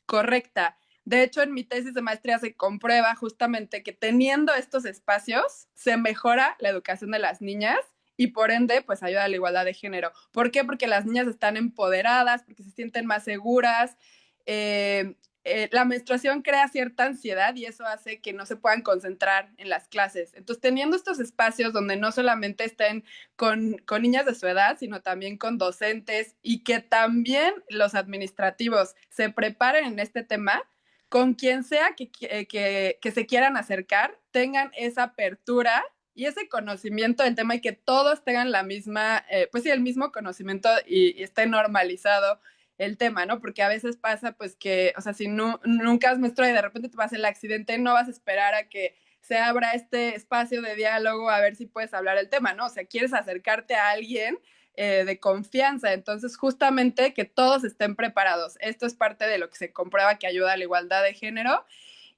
correcta. De hecho, en mi tesis de maestría se comprueba justamente que teniendo estos espacios se mejora la educación de las niñas y por ende, pues ayuda a la igualdad de género. ¿Por qué? Porque las niñas están empoderadas, porque se sienten más seguras. La menstruación crea cierta ansiedad y eso hace que no se puedan concentrar en las clases. Entonces, teniendo estos espacios donde no solamente estén con niñas de su edad, sino también con docentes y que también los administrativos se preparen en este tema, con quien sea que se quieran acercar, tengan esa apertura y ese conocimiento del tema y que todos tengan la misma, pues sí, el mismo conocimiento y esté normalizado el tema, ¿no? Porque a veces pasa pues que, o sea, si nunca has menstruado y de repente te pasa el accidente, no vas a esperar a que se abra este espacio de diálogo a ver si puedes hablar el tema, ¿no? O sea, quieres acercarte a alguien de confianza, entonces justamente que todos estén preparados. Esto es parte de lo que se comprueba que ayuda a la igualdad de género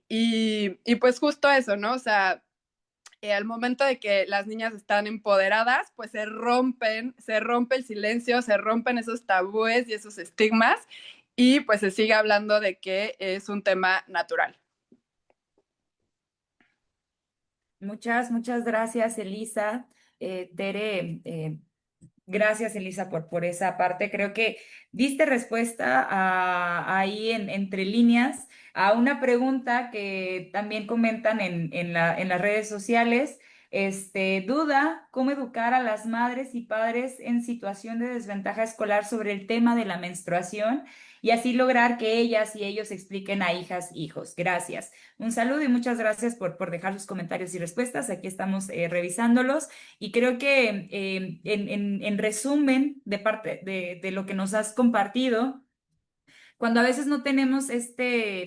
y pues justo eso, ¿no? O sea, al momento de que las niñas están empoderadas, pues se rompe el silencio, se rompen esos tabúes y esos estigmas y pues se sigue hablando de que es un tema natural. Muchas gracias, Elisa. Tere, gracias, Elisa, por esa parte. Creo que diste respuesta ahí entre líneas a una pregunta que también comentan en las redes sociales. Duda cómo educar a las madres y padres en situación de desventaja escolar sobre el tema de la menstruación y así lograr que ellas y ellos expliquen a hijas, hijos. Gracias. Un saludo y muchas gracias por dejar sus comentarios y respuestas. Aquí estamos revisándolos. Y creo que en resumen de parte de lo que nos has compartido, cuando a veces no tenemos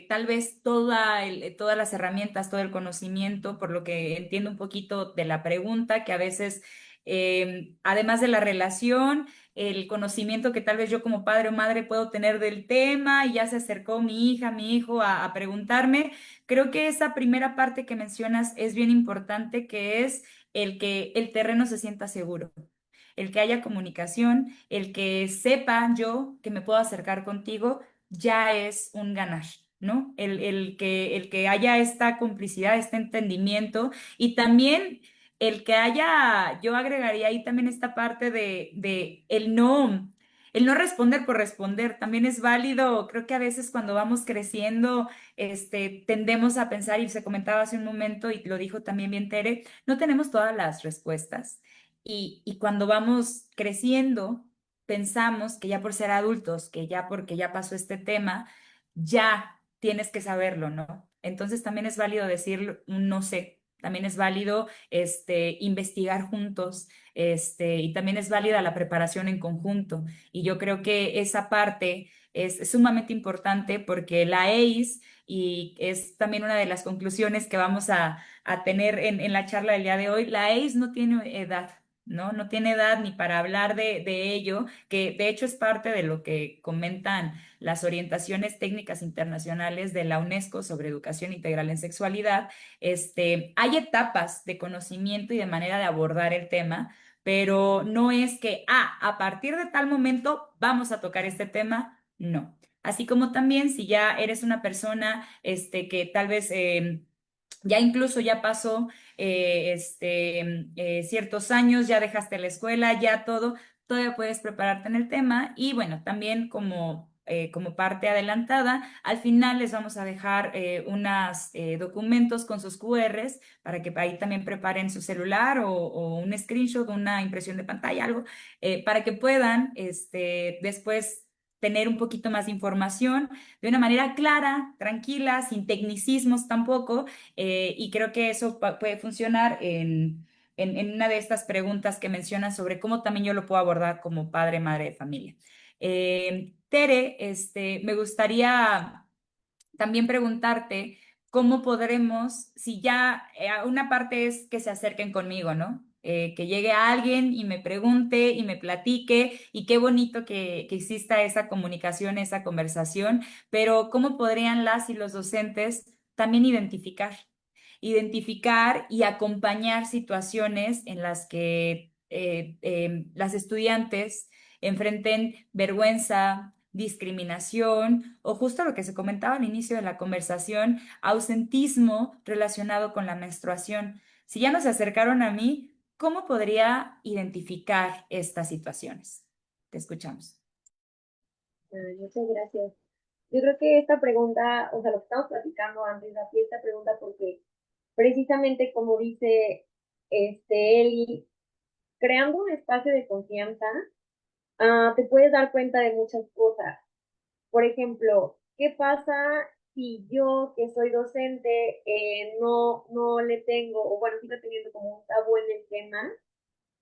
tal vez todas las herramientas, todo el conocimiento, por lo que entiendo un poquito de la pregunta, que a veces, además de la relación, el conocimiento que tal vez yo como padre o madre puedo tener del tema, y ya se acercó mi hija, mi hijo a preguntarme, creo que esa primera parte que mencionas es bien importante, que es el que el terreno se sienta seguro, el que haya comunicación, el que sepa yo que me puedo acercar contigo, ya es un ganar, ¿no? El que haya esta complicidad, este entendimiento y también el que haya, yo agregaría ahí también esta parte de el no responder por responder. También es válido, creo que a veces cuando vamos creciendo, tendemos a pensar, y se comentaba hace un momento, y lo dijo también bien Tere, no tenemos todas las respuestas. Y cuando vamos creciendo, pensamos que ya por ser adultos, que ya porque ya pasó este tema, ya tienes que saberlo, ¿no? Entonces también es válido decir un no sé, también es válido investigar juntos, y también es válida la preparación en conjunto. Y yo creo que esa parte es sumamente importante porque la EIS, y es también una de las conclusiones que vamos a tener en la charla del día de hoy, la EIS no tiene edad. ¿No? No tiene edad ni para hablar de ello, que de hecho es parte de lo que comentan las orientaciones técnicas internacionales de la UNESCO sobre educación integral en sexualidad. Hay etapas de conocimiento y de manera de abordar el tema, pero no es que, a partir de tal momento vamos a tocar este tema, no. Así como también si ya eres una persona que tal vez ya incluso ya pasó ciertos años, ya dejaste la escuela, ya todo, todavía puedes prepararte en el tema y bueno, también como parte adelantada, al final les vamos a dejar unos documentos con sus QRs para que ahí también preparen su celular o un screenshot, una impresión de pantalla, algo, para que puedan después tener un poquito más de información de una manera clara, tranquila, sin tecnicismos tampoco, y creo que eso puede funcionar en una de estas preguntas que mencionan sobre cómo también yo lo puedo abordar como padre, madre de familia. Tere, me gustaría también preguntarte cómo podremos, si ya una parte es que se acerquen conmigo, ¿no? Que llegue alguien y me pregunte y me platique y qué bonito que exista esa comunicación, esa conversación, pero ¿cómo podrían las y los docentes también identificar y acompañar situaciones en las que las estudiantes enfrenten vergüenza, discriminación o justo lo que se comentaba al inicio de la conversación, ausentismo relacionado con la menstruación? Si ya no se acercaron a mí, ¿cómo podría identificar estas situaciones? Te escuchamos. Muchas gracias. Yo creo que esta pregunta, o sea, lo que estamos platicando antes, aquí esta pregunta porque precisamente como dice Eli, creando un espacio de confianza, te puedes dar cuenta de muchas cosas. Por ejemplo, ¿qué pasa si yo, que soy docente, no le tengo, o bueno, sigo teniendo como un tabú en el tema?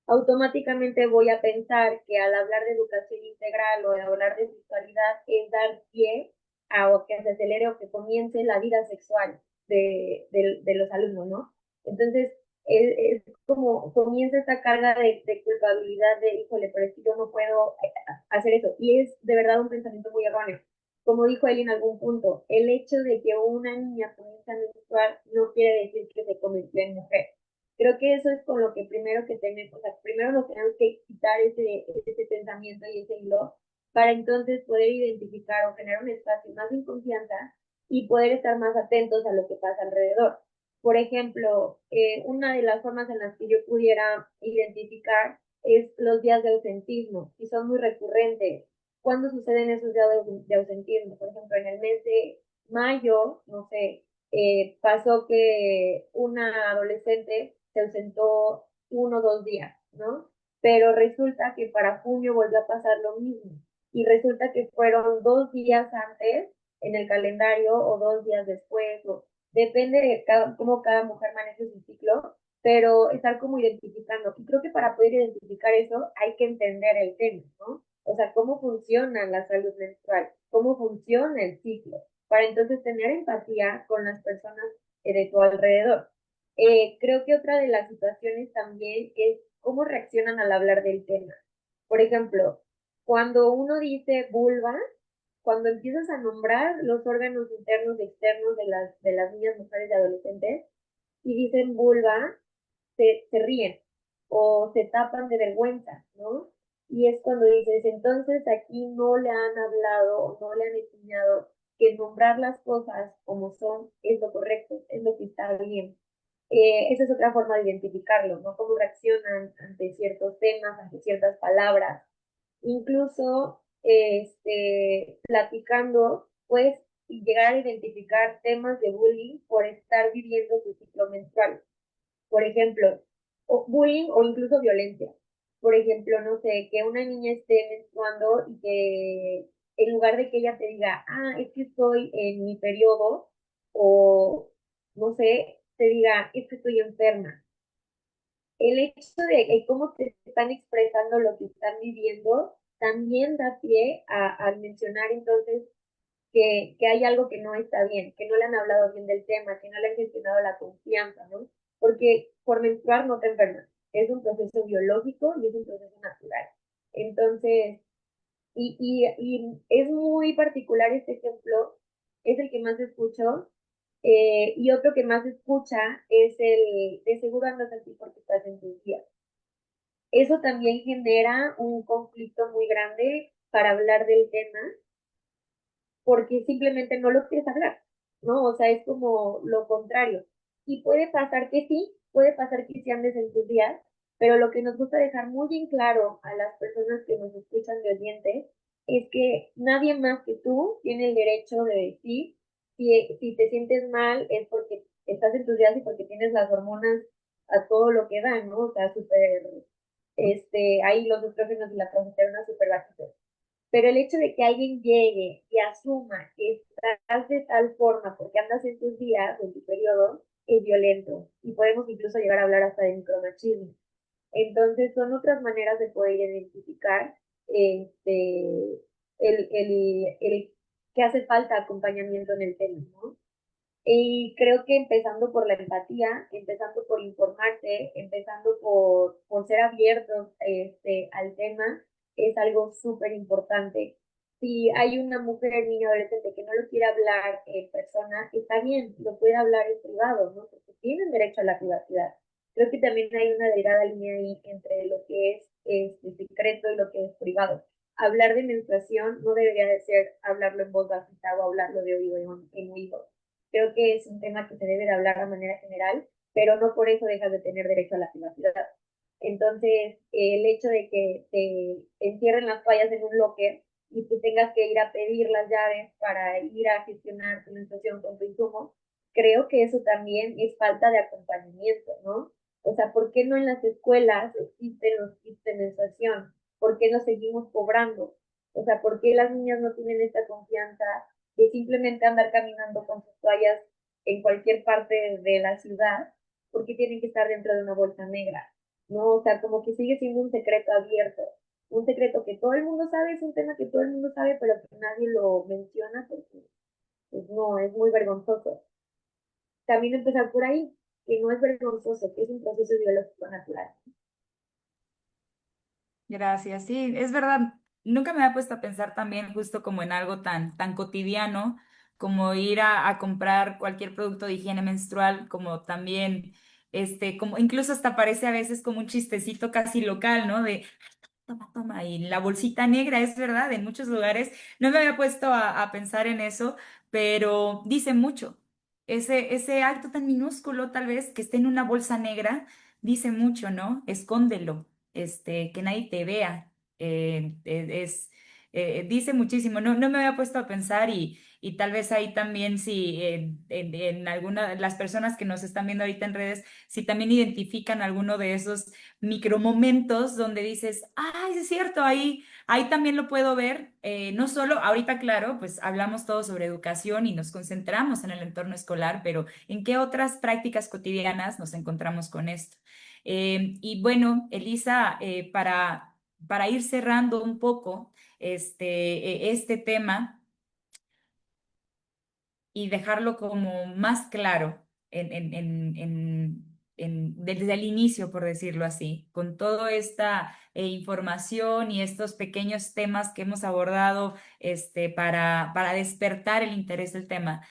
Automáticamente voy a pensar que al hablar de educación integral o de hablar de sexualidad es dar pie a o que se acelere o que comience la vida sexual de los alumnos, ¿no? Entonces, es como comienza esta carga de culpabilidad de, híjole, pero es que yo no puedo hacer eso. Y es de verdad un pensamiento muy erróneo. Como dijo él en algún punto, el hecho de que una niña comience a menstruar no quiere decir que se convirtió en mujer. Creo que eso es con lo que primero que tenemos, o sea, primero nos tenemos que quitar ese pensamiento y ese hilo para entonces poder identificar o generar un espacio más de confianza y poder estar más atentos a lo que pasa alrededor. Por ejemplo, una de las formas en las que yo pudiera identificar es los días de ausentismo, y son muy recurrentes. ¿Cuándo suceden esos días de ausentismo? Por ejemplo, en el mes de mayo, no sé, pasó que una adolescente se ausentó 1 o 2 días, ¿no? Pero resulta que para junio volvió a pasar lo mismo. Y resulta que fueron 2 días antes en el calendario o 2 días después, o depende de cómo cada mujer maneje su ciclo, pero estar como identificando. Y creo que para poder identificar eso hay que entender el tema, ¿no? O sea, cómo funciona la salud menstrual, cómo funciona el ciclo, para entonces tener empatía con las personas de tu alrededor. Creo que otra de las situaciones también es cómo reaccionan al hablar del tema. Por ejemplo, cuando uno dice vulva, cuando empiezas a nombrar los órganos internos y externos de las niñas, mujeres y adolescentes, y dicen vulva, se ríen o se tapan de vergüenza, ¿no? Y es cuando dices, entonces aquí no le han hablado o no le han enseñado que nombrar las cosas como son es lo correcto, es lo que está bien. Esa es otra forma de identificarlo, ¿no? Cómo reaccionan ante ciertos temas, ante ciertas palabras. Incluso, platicando, pues, llegar a identificar temas de bullying por estar viviendo su ciclo menstrual. Por ejemplo, o bullying o incluso violencia. Por ejemplo, no sé, que una niña esté menstruando y que en lugar de que ella te diga, es que estoy en mi periodo, o no sé, te diga, es que estoy enferma. El hecho de cómo te están expresando lo que están viviendo también da pie a mencionar entonces que hay algo que no está bien, que no le han hablado bien del tema, que no le han gestionado la confianza, ¿no? Porque por menstruar no te enfermas, es un proceso biológico y es un proceso natural. Entonces, y es muy particular este ejemplo, es el que más escucho, y otro que más escucha es el de seguro andas así porque estás en tus días. Eso también genera un conflicto muy grande para hablar del tema, porque simplemente no lo quieres hablar, ¿no? O sea, es como lo contrario. Y puede pasar que sí, puede pasar que sí andes en tus días, pero lo que nos gusta dejar muy bien claro a las personas que nos escuchan de oyentes es que nadie más que tú tiene el derecho de decir si te sientes mal es porque estás en tus días y porque tienes las hormonas a todo lo que dan, ¿no? O sea, súper, ahí los estrógenos y la progesterona súper bajitos. Pero el hecho de que alguien llegue y asuma que estás de tal forma porque andas en tus días, en tu periodo, es violento. Y podemos incluso llegar a hablar hasta de micromachismo. Entonces, son otras maneras de poder identificar el que hace falta acompañamiento en el tema, ¿no? Y creo que empezando por la empatía, empezando por informarse, empezando por ser abiertos al tema, es algo súper importante. Si hay una mujer, niña, adolescente que no lo quiere hablar en persona, está bien, lo puede hablar en privado, ¿no? Porque tienen derecho a la privacidad. Creo que también hay una delgada línea ahí entre lo que es secreto y lo que es privado. Hablar de menstruación no debería de ser hablarlo en voz bajita o hablarlo de oído en oído. Creo que es un tema que se debe de hablar de manera general, pero no por eso dejas de tener derecho a la privacidad. Entonces, el hecho de que te encierren las toallas en un locker y tú tengas que ir a pedir las llaves para ir a gestionar tu menstruación con tu insumo, creo que eso también es falta de acompañamiento, ¿no? O sea, ¿por qué no en las escuelas existen los kits de menstruación? ¿Por qué no seguimos cobrando? O sea, ¿por qué las niñas no tienen esta confianza de simplemente andar caminando con sus toallas en cualquier parte de la ciudad? ¿Por qué tienen que estar dentro de una bolsa negra? No, o sea, como que sigue siendo un secreto abierto, un secreto que todo el mundo sabe, es un tema que todo el mundo sabe, pero que nadie lo menciona porque, pues no, es muy vergonzoso. También empezar por ahí, que no es vergonzoso, que es un proceso biológico natural. Gracias, sí, es verdad. Nunca me había puesto a pensar también justo como en algo tan cotidiano como ir a comprar cualquier producto de higiene menstrual, como también, como incluso hasta parece a veces como un chistecito casi local, ¿no? De toma, toma, y la bolsita negra, es verdad, en muchos lugares. No me había puesto a pensar en eso, pero dice mucho. Ese acto tan minúsculo, tal vez, que esté en una bolsa negra, dice mucho, ¿no? Escóndelo, que nadie te vea. Dice muchísimo. No me había puesto a pensar y tal vez ahí también, si en alguna, las personas que nos están viendo ahorita en redes, si también identifican alguno de esos micromomentos donde dices, ay, sí es cierto, ahí también lo puedo ver. No solo, ahorita claro, pues hablamos todo sobre educación y nos concentramos en el entorno escolar, pero ¿en qué otras prácticas cotidianas nos encontramos con esto? Y bueno, Elisa, para ir cerrando un poco este tema y dejarlo como más claro desde el inicio, por decirlo así, con toda esta información y estos pequeños temas que hemos abordado para despertar el interés del tema.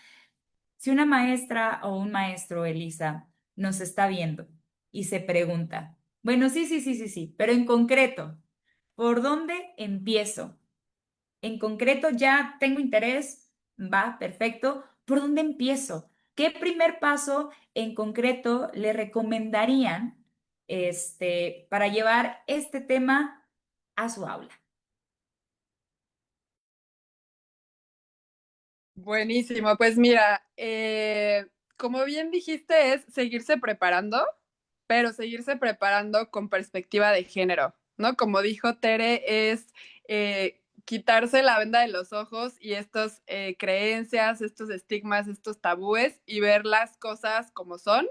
Si una maestra o un maestro, Elisa, nos está viendo y se pregunta, bueno, sí, pero en concreto, ¿por dónde empiezo? En concreto, ya tengo interés, va, perfecto. ¿Por dónde empiezo? ¿Qué primer paso en concreto le recomendarían para llevar este tema a su aula? Buenísimo, pues mira, como bien dijiste, es seguirse preparando, pero seguirse preparando con perspectiva de género, ¿no? Como dijo Tere, es quitarse la venda de los ojos y estas creencias, estos estigmas, estos tabúes y ver las cosas como son.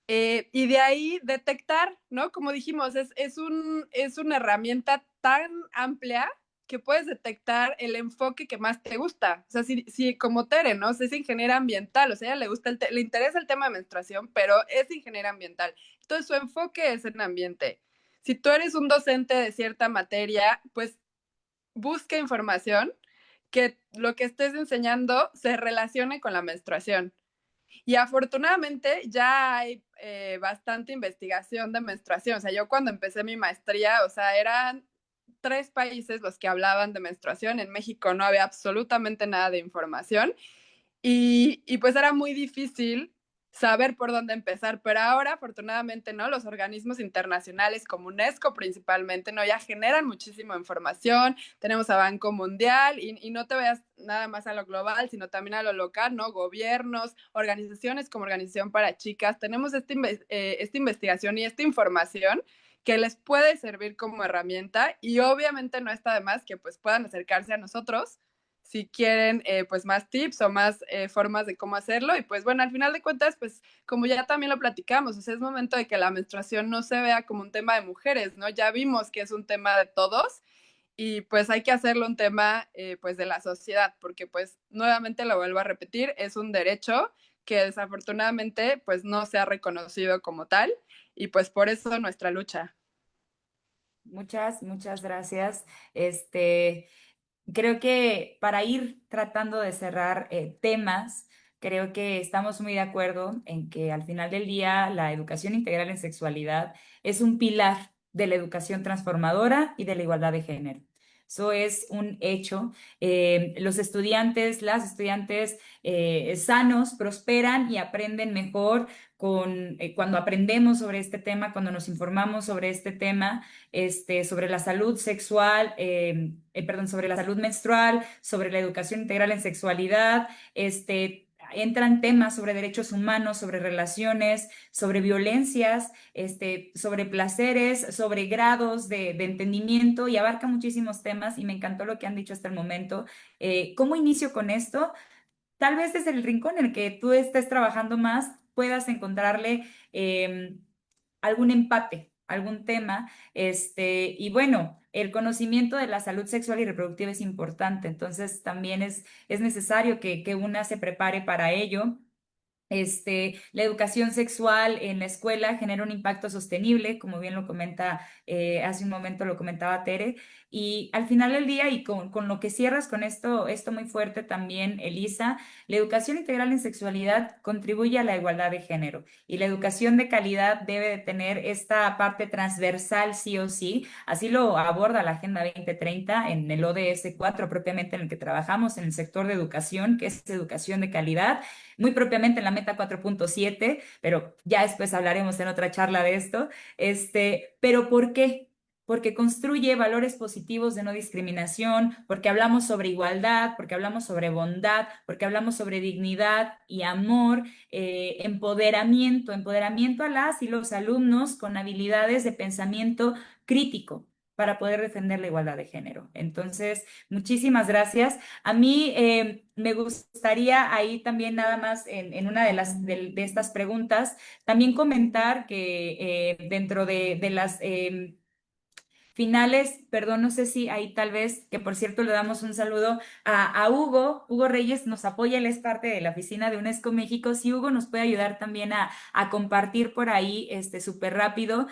Y de ahí detectar, ¿no? Como dijimos, es una herramienta tan amplia que puedes detectar el enfoque que más te gusta. O sea, si como Tere, ¿no? O sea, es ingeniera ambiental, o sea, a ella le gusta le interesa el tema de menstruación, pero es ingeniera ambiental. Entonces, su enfoque es en ambiente. Si tú eres un docente de cierta materia, pues busca información que lo que estés enseñando se relacione con la menstruación. Y afortunadamente ya hay bastante investigación de menstruación. O sea, yo cuando empecé mi maestría, o sea, eran 3 países los que hablaban de menstruación. En México no había absolutamente nada de información. Y pues era muy difícil saber por dónde empezar, pero ahora afortunadamente no, los organismos internacionales como UNESCO principalmente no ya generan muchísima información, tenemos a Banco Mundial y no te veas nada más a lo global, sino también a lo local, ¿no? Gobiernos, organizaciones como Organización para Chicas, tenemos esta investigación y esta información que les puede servir como herramienta y obviamente no está de más que pues puedan acercarse a nosotros si quieren pues más tips o más formas de cómo hacerlo. Y pues bueno, al final de cuentas, pues como ya también lo platicamos, o sea, es momento de que la menstruación no se vea como un tema de mujeres, ¿no? Ya vimos que es un tema de todos y pues hay que hacerlo un tema pues de la sociedad, porque pues nuevamente lo vuelvo a repetir, es un derecho que desafortunadamente pues no se ha reconocido como tal y pues por eso nuestra lucha. Muchas gracias. Este, Creo que para ir tratando de cerrar temas, creo que estamos muy de acuerdo en que al final del día la educación integral en sexualidad es un pilar de la educación transformadora y de la igualdad de género. Eso es un hecho. Los estudiantes, las estudiantes sanos prosperan y aprenden mejor cuando aprendemos sobre este tema, cuando nos informamos sobre este tema sobre la salud sexual, perdón, sobre la salud menstrual, sobre la educación integral en sexualidad, entran temas sobre derechos humanos, sobre relaciones, sobre violencias, sobre placeres, sobre grados de entendimiento y abarca muchísimos temas y me encantó lo que han dicho hasta el momento. ¿Cómo inicio con esto? Tal vez desde el rincón en el que tú estés trabajando más puedas encontrarle algún empate, algún tema, y bueno, el conocimiento de la salud sexual y reproductiva es importante, entonces también es necesario que una se prepare para ello. La educación sexual en la escuela genera un impacto sostenible, como bien lo comenta, hace un momento lo comentaba Tere, y al final del día, y con lo que cierras con esto muy fuerte también, Elisa, la educación integral en sexualidad contribuye a la igualdad de género, y la educación de calidad debe de tener esta parte transversal sí o sí, así lo aborda la Agenda 2030 en el ODS 4 propiamente en el que trabajamos en el sector de educación, que es educación de calidad muy propiamente en la meta 4.7, pero ya después hablaremos en otra charla de esto. Pero ¿por qué? Porque construye valores positivos de no discriminación, porque hablamos sobre igualdad, porque hablamos sobre bondad, porque hablamos sobre dignidad y amor, empoderamiento a las y los alumnos con habilidades de pensamiento crítico para poder defender la igualdad de género. Entonces, muchísimas gracias. A mí me gustaría ahí también nada más en una de estas preguntas, también comentar que dentro de las finales, perdón, no sé si ahí tal vez, que por cierto le damos un saludo a Hugo Reyes nos apoya, él es parte de la oficina de UNESCO México, si Hugo nos puede ayudar también a compartir por ahí, súper rápido,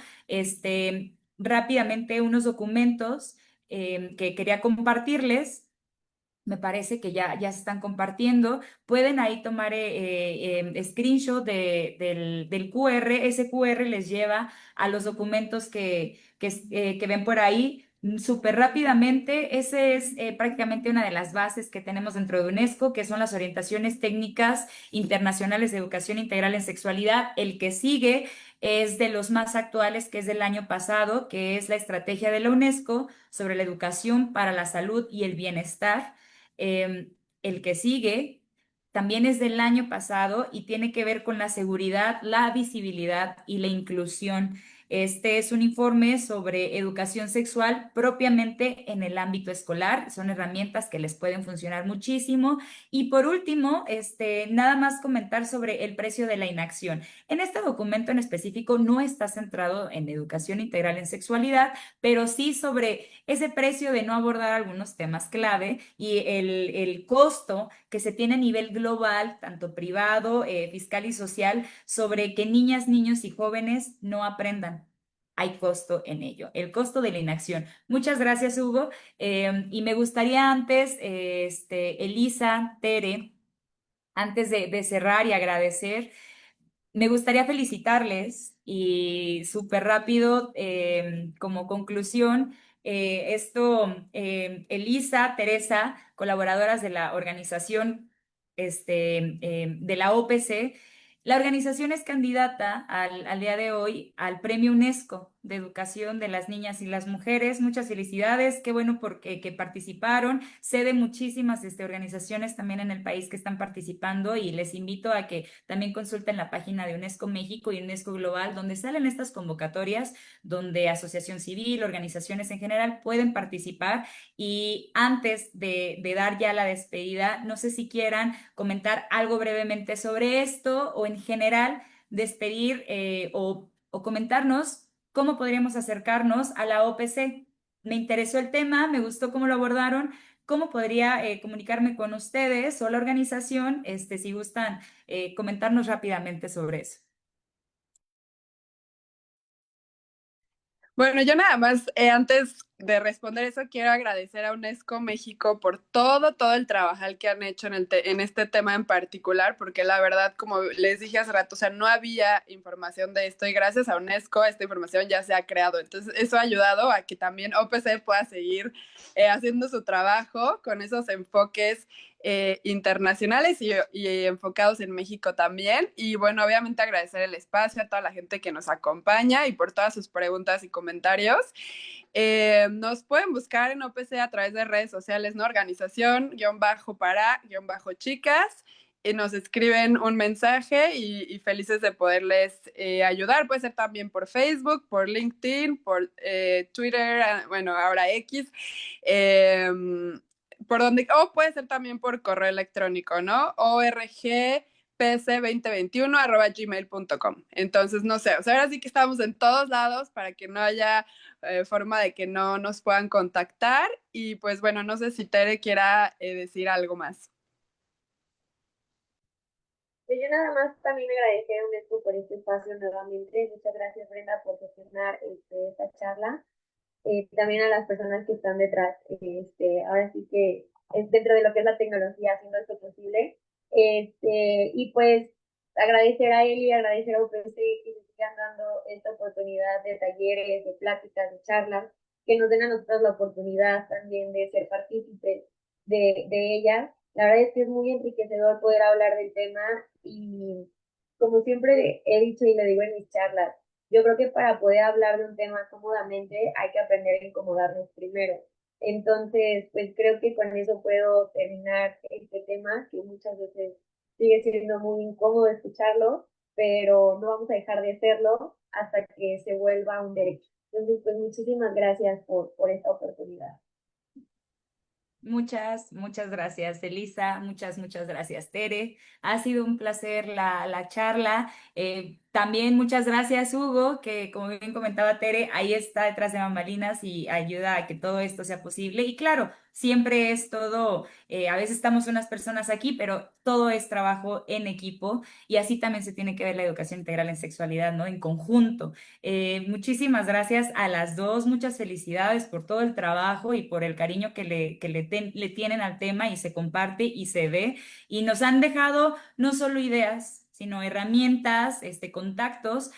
rápidamente unos documentos que quería compartirles me parece que ya se están compartiendo. Pueden ahí tomar screenshot del QR. Ese QR les lleva a los documentos que ven por ahí. Súper rápidamente, ese es prácticamente una de las bases que tenemos dentro de UNESCO, que son las orientaciones técnicas internacionales de educación integral en sexualidad. El que sigue es de los más actuales, que es del año pasado, que es la estrategia de la UNESCO sobre la educación para la salud y el bienestar. El que sigue también es del año pasado y tiene que ver con la seguridad, la visibilidad y la inclusión. Este es un informe sobre educación sexual propiamente en el ámbito escolar. Son herramientas que les pueden funcionar muchísimo. Y por último, nada más comentar sobre el precio de la inacción. En este documento en específico no está centrado en educación integral en sexualidad, pero sí sobre ese precio de no abordar algunos temas clave y el costo que se tiene a nivel global, tanto privado, fiscal y social, sobre que niñas, niños y jóvenes no aprendan. Hay costo en ello, el costo de la inacción. Muchas gracias, Hugo. Y me gustaría antes, Elisa, Tere, antes de cerrar y agradecer, me gustaría felicitarles y súper rápido, como conclusión, Elisa, Teresa, colaboradoras de la organización de la OPC, la organización es candidata al día de hoy al Premio UNESCO de Educación de las Niñas y las Mujeres. Muchas felicidades, qué bueno porque que participaron. Sé de muchísimas organizaciones también en el país que están participando y les invito a que también consulten la página de UNESCO México y UNESCO Global, donde salen estas convocatorias, donde asociación civil, organizaciones en general pueden participar. Y antes de dar ya la despedida, no sé si quieran comentar algo brevemente sobre esto o en general despedir o comentarnos cómo podríamos acercarnos a la OPC. Me interesó el tema, me gustó cómo lo abordaron. ¿Cómo podría comunicarme con ustedes o la organización, si gustan comentarnos rápidamente sobre eso? Bueno, yo nada más, antes de responder eso, quiero agradecer a UNESCO México por todo el trabajo que han hecho en este tema en particular, porque la verdad, como les dije hace rato, o sea, no había información de esto y gracias a UNESCO esta información ya se ha creado. Entonces, eso ha ayudado a que también OPC pueda seguir haciendo su trabajo con esos enfoques internacionales y enfocados en México también. Y bueno, obviamente agradecer el espacio a toda la gente que nos acompaña y por todas sus preguntas y comentarios. Nos pueden buscar en OPC a través de redes sociales, ¿no? Organización, _para_chicas. Y nos escriben un mensaje y felices de poderles ayudar. Puede ser también por Facebook, por LinkedIn, por Twitter, bueno, ahora X. Por donde, o puede ser también por correo electrónico, ¿no? orgpc2021@gmail.com. Entonces, no sé, o sea, ahora sí que estamos en todos lados para que no haya forma de que no nos puedan contactar. Y pues bueno, no sé si Tere quiera decir algo más. Pues yo nada más también agradecer a UNESCO por este espacio nuevamente. Muchas gracias, Brenda, por gestionar esta charla. También a las personas que están detrás. Ahora sí que es dentro de lo que es la tecnología haciendo esto posible. Y pues agradecer a él y agradecer a UPC que nos sigan dando esta oportunidad de talleres, de pláticas, de charlas, que nos den a nosotros la oportunidad también de ser partícipes de ellas. La verdad es que es muy enriquecedor poder hablar del tema y como siempre he dicho y le digo en mis charlas, yo creo que para poder hablar de un tema cómodamente hay que aprender a incomodarnos primero. Entonces, pues creo que con eso puedo terminar este tema, que muchas veces sigue siendo muy incómodo escucharlo, pero no vamos a dejar de hacerlo hasta que se vuelva un derecho. Entonces, pues muchísimas gracias por esta oportunidad. Muchas gracias, Elisa. Muchas gracias, Tere. Ha sido un placer la charla. También muchas gracias, Hugo, que como bien comentaba Tere, ahí está detrás de bambalinas y ayuda a que todo esto sea posible. Y claro, siempre es todo, a veces estamos unas personas aquí, pero todo es trabajo en equipo y así también se tiene que ver la educación integral en sexualidad, ¿no? En conjunto. Muchísimas gracias a las dos, muchas felicidades por todo el trabajo y por el cariño le tienen al tema y se comparte y se ve. Y nos han dejado no solo ideas, sino herramientas, contactos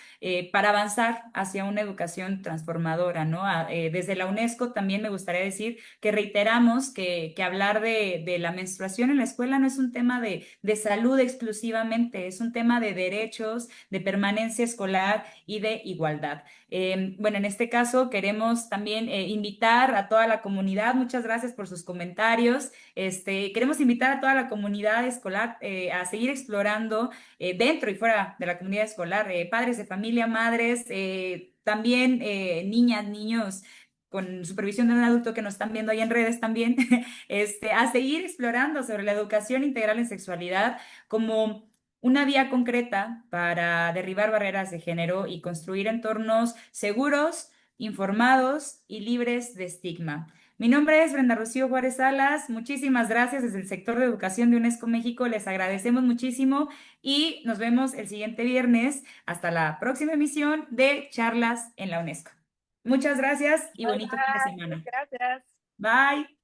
para avanzar hacia una educación transformadora, ¿no? Desde la UNESCO también me gustaría decir que reiteramos que hablar de la menstruación en la escuela no es un tema de salud exclusivamente, es un tema de derechos, de permanencia escolar y de igualdad. Bueno, en este caso queremos también invitar a toda la comunidad, muchas gracias por sus comentarios. Queremos invitar a toda la comunidad escolar a seguir explorando dentro y fuera de la comunidad escolar, padres de familia, madres, también niñas, niños con supervisión de un adulto que nos están viendo ahí en redes también, a seguir explorando sobre la educación integral en sexualidad como una vía concreta para derribar barreras de género y construir entornos seguros, informados y libres de estigma. Mi nombre es Brenda Rocío Juárez Salas. Muchísimas gracias desde el sector de educación de UNESCO México. Les agradecemos muchísimo y nos vemos el siguiente viernes. Hasta la próxima emisión de Charlas en la UNESCO. Muchas gracias y Bye, bonito fin de bye. semana. Gracias. Bye.